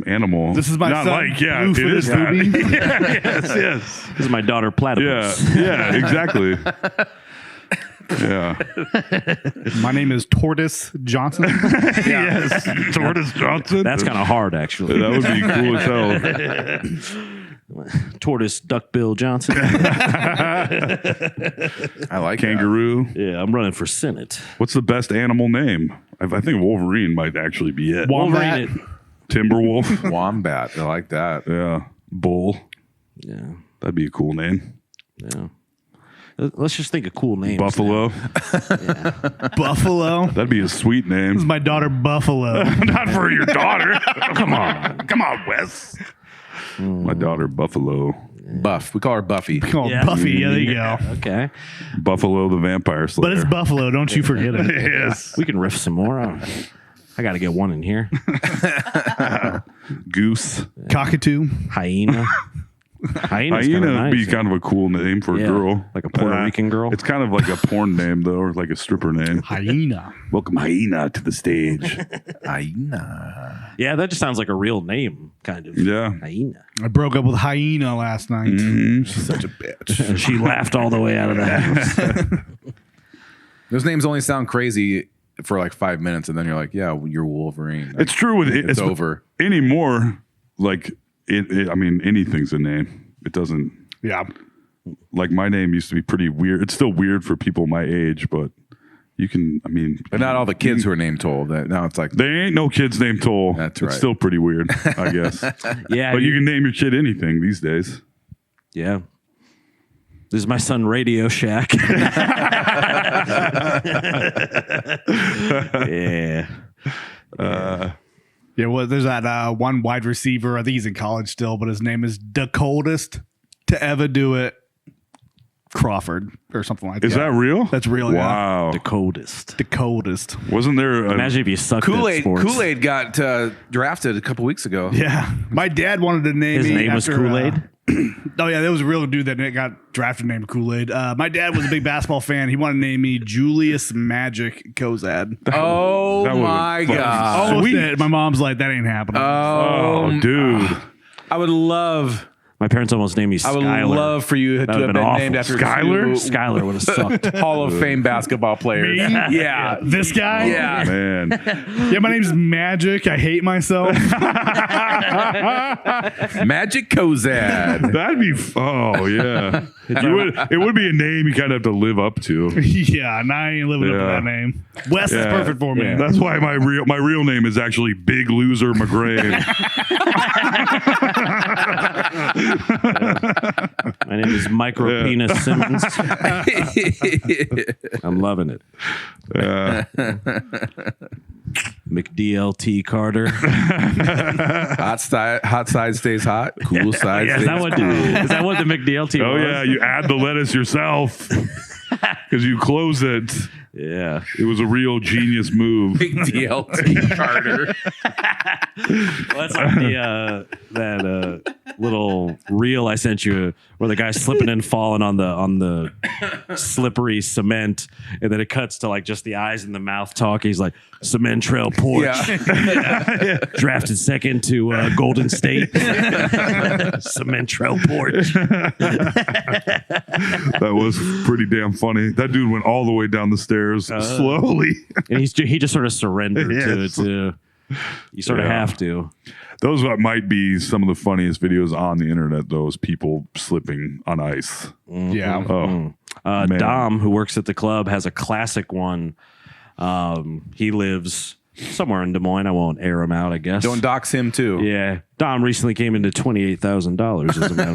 animal. this is my Not son. like, yeah, Blue it for is this that. movie. Yes. This is my daughter Platypus. Yeah, exactly. Yeah. My name is Tortoise Johnson. Yes. Tortoise Johnson. That's kind of hard, actually. That would be cool as hell. Tortoise Duckbill Johnson. I like Kangaroo. Yeah, I'm running for Senate. What's the best animal name? I think Wolverine might actually be it. Wombat. Timberwolf. that. Wombat. I like that. Yeah. Bull. Yeah, That'd be a cool name. yeah. Let's just think of cool names. Buffalo. Buffalo. That'd be a sweet This is name. my daughter, Buffalo. Not for your daughter. Come on, Wes. My daughter, Buffalo. Buff. We call her Buffy. Call Yeah. Buffy. Yeah, there you go. Okay. Buffalo the Vampire Slayer. But it's Buffalo. Don't you forget it. Yes. We can riff some more. I got to get one in here. Goose. Cockatoo. Hyena. Hyena's Hyena kinda would be nice. kind of a cool name for a Yeah, girl. like a Puerto Rican girl. It's kind of like a porn name, though, or like a stripper name. Hyena. Welcome, Hyena, to the stage. Hyena. Yeah, that just sounds like a real name, kind of. Yeah. Hyena. I broke up with Hyena last night. Mm-hmm. She's such a bitch. And she laughed all the way out of the house. Those names only sound crazy for like 5 minutes, and then you're like, yeah, you're Wolverine. Like, It's true with it's over. anymore. Like I mean, anything's a name. It doesn't. Yeah. Like my name used to be pretty weird. It's still weird for people my age, but you can. I mean, But not all the kids who are named Toll. That now it's like there ain't no kids named Toll. That's It's right. still pretty weird, I guess. Yeah. But you can name your kid anything these days. Yeah. This is my son, Radio Shack. Yeah. Yeah, well, there's that one wide receiver. I think he's in college still, but his name is the coldest to ever do it. Crawford or something like that. Is that real? That's real. Yeah. Wow. The coldest. The coldest. Wasn't there? Imagine if you sucked at Kool-Aid. sports. Kool-Aid got drafted a couple weeks ago. Yeah. My dad wanted to name His me name was after, Kool-Aid? Oh, yeah. There was a real dude that got drafted named Kool-Aid. My dad was a big basketball fan. He wanted to name me Julius Magic Kozad. Oh That would've my been god! Almost did. My mom's like, that ain't happening. Oh, dude. I would love. My parents almost named me I would Skylar. love for you to That have would've been been named awful. after Skylar? two Skylar would have sucked. Hall of Fame basketball players. Me? Yeah. This guy? Yeah. Man. Yeah, my name's Magic. I hate myself. Magic Kozad. That'd be. Oh, yeah. It would be a name you kind of have to live up to. Yeah, and I ain't living up to Yeah. that name. Wes is Yeah. perfect for me. Yeah. That's why my real name is actually Big Loser McGrave. My name is Micro Penis Simmons. I'm loving it. McDLT Carter. Hot side stays hot. Cool side Yeah, stays is that what the McDLT Oh was? yeah, you add the lettuce yourself because you close it. Yeah. It was a real genius move. Big DLT Carter. Well, that's like that little reel I sent you where the guy's slipping and falling on the slippery cement, and then it cuts to like just the eyes and the mouth talk. He's like, Cement Trail Porch. Yeah. Drafted second to Golden State. Cement Trail Porch. That was pretty damn funny. That dude went all the way down the stairs slowly. And he just sort of surrendered Yes. to you sort of Yeah. have to. Those might be some of the funniest videos on the internet. Those people slipping on ice. Yeah. Oh, man. Dom, who works at the club, has a classic one. He lives somewhere in Des Moines. I won't air him out, I guess. Don't dox him too. Yeah. Dom recently came into $28,000 as a matter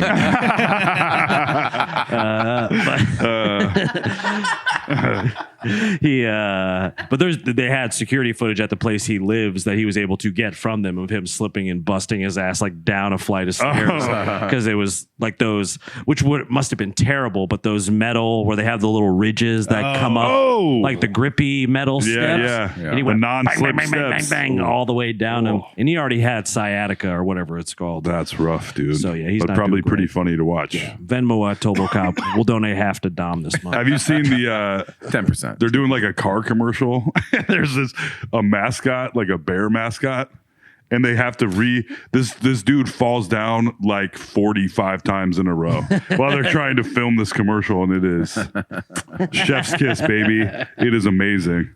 but they had security footage at the place he lives that he was able to get from them of him slipping and busting his ass like down a flight of stairs because it was like those, must have been terrible, but those metal where they have the little ridges that come up, like the grippy metal steps. Yeah. And he The went non-slip bang, bang, bang, bang, steps. bang, all the way down him, Oh. and he already had sciatica or whatever it's called. That's rough, dude. So, yeah, he's but not probably doing pretty great. funny to watch. Venmo at Tobocop. We'll donate half to Dom this month. Have you seen the 10%. they're doing like a car commercial? There's a mascot, like a bear mascot, and they have to this dude falls down like 45 times in a row while they're trying to film this commercial, and it is chef's kiss, baby. It is amazing.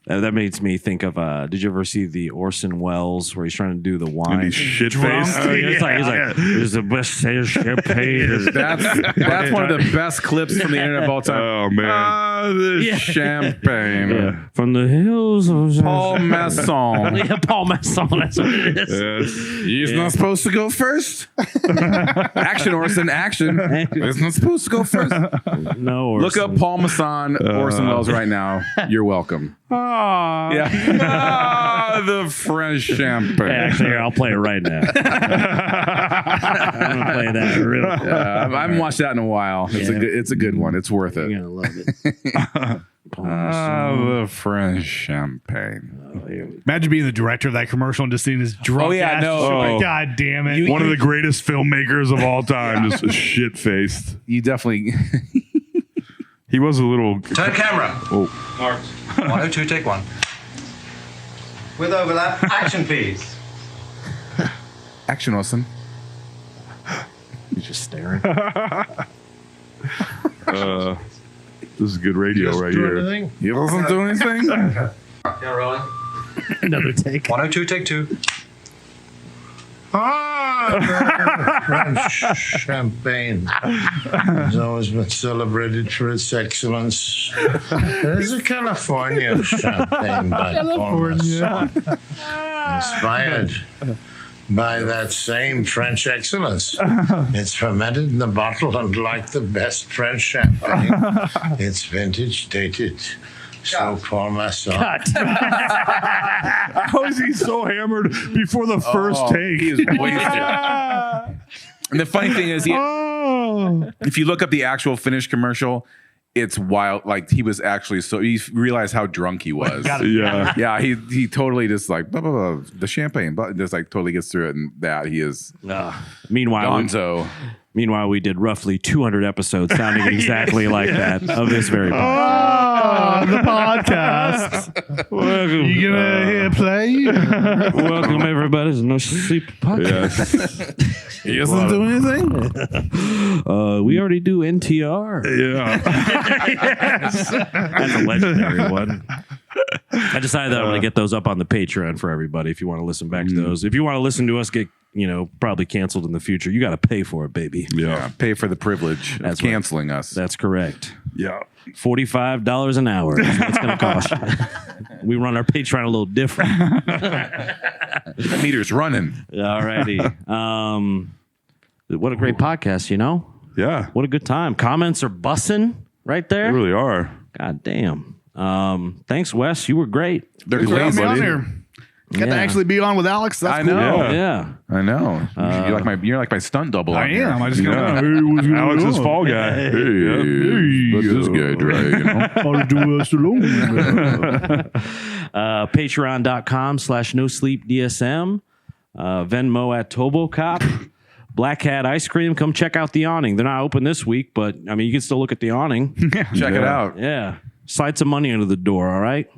That makes me think of. Did you ever see the Orson Welles where he's trying to do the wine? And he's shit faced. He's like, "It's the best champagne." That's one of the best clips from the internet of all time. Oh man, This champagne. Yeah. From the hills of Paul Masson. Yeah, Paul Masson. That's what it is. yes. He's not supposed to go first. Action, Orson, action. He's not supposed to go first. No, Orson. Look up Paul Masson, Orson Welles right now. You're welcome. Yeah. The French champagne. Actually, here, I'll play it right now. I'm gonna play that real. I haven't watched that in a while. It's a good one. It's worth it. You're gonna love it. The French champagne. Imagine being the director of that commercial and just seeing this drunk. Oh, yeah, ass no. shit. Like, Oh. God damn it! One of the greatest filmmakers of all time, just shit faced. You definitely. He was a little. Turn camera. Oh, Marked. 102, take one. With overlap, action please. Action, Orson. He's just staring. this is good radio right here. You wasn't doing anything? Yeah, rolling. Another take. 102, take two. French champagne has always been celebrated for its excellence. There's a California champagne by Paul Masson, inspired by that same French excellence. It's fermented in the bottle, and like the best French champagne, it's vintage dated. So Paul Masson. How is he so hammered before the first take? He is wasted. And the funny thing is, if you look up the actual finished commercial, it's wild. Like he was actually you realize how drunk he was. Yeah. Yeah, he totally just like blah, blah, blah, the champagne, but just like totally gets through it, and that he is Meanwhile, gonzo. we did roughly 200 episodes sounding exactly like that of this very podcast. the podcast. Welcome, You gonna hear play? welcome everybody to No Sleep Podcast. Yes. He doesn't do anything. We already do NTR. Yeah. That's a legendary one. I decided that I'm going to get those up on the Patreon for everybody if you want to listen back to those. If you want to listen to us get, probably canceled in the future, you got to pay for it, baby. Yeah. Pay for the privilege of That's canceling us. That's correct. Yeah. $45 an hour is what it's going to cost. We run our Patreon a little different. The meter's running. Alrighty. What a great podcast, Yeah. What a good time. Comments are bussing right there. They really are. God damn. Thanks, Wes. You were great. They're Thanks for having glazed, me on buddy. here. Got to Yeah. actually be on with Alex. That's I cool. know. Yeah. I know. You're like my stunt double. I out here. am. I just Yeah. Alex's fall guy. Hey, what's this guy try? Patreon.com/NoSleepDSM. Venmo at ToboCop. Black Hat Ice Cream. Come check out the awning. They're not open this week, but you can still look at the awning. Check it out. Yeah. Slide some money under the door, all right?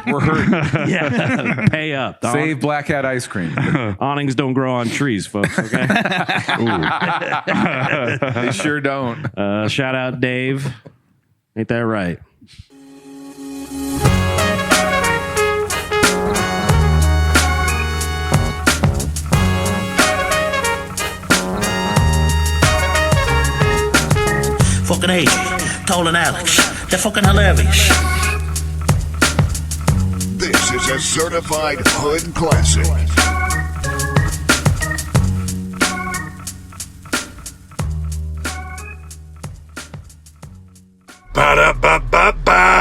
We're hurting. Yeah. Pay up. The Save Black Hat ice cream. awnings don't grow on trees, folks, okay? They sure don't. Shout out Dave. Ain't that right? Fucking hate you. Told and Alex. They're fucking hilarious. This is a certified hood classic. Ba-da-ba-ba-ba.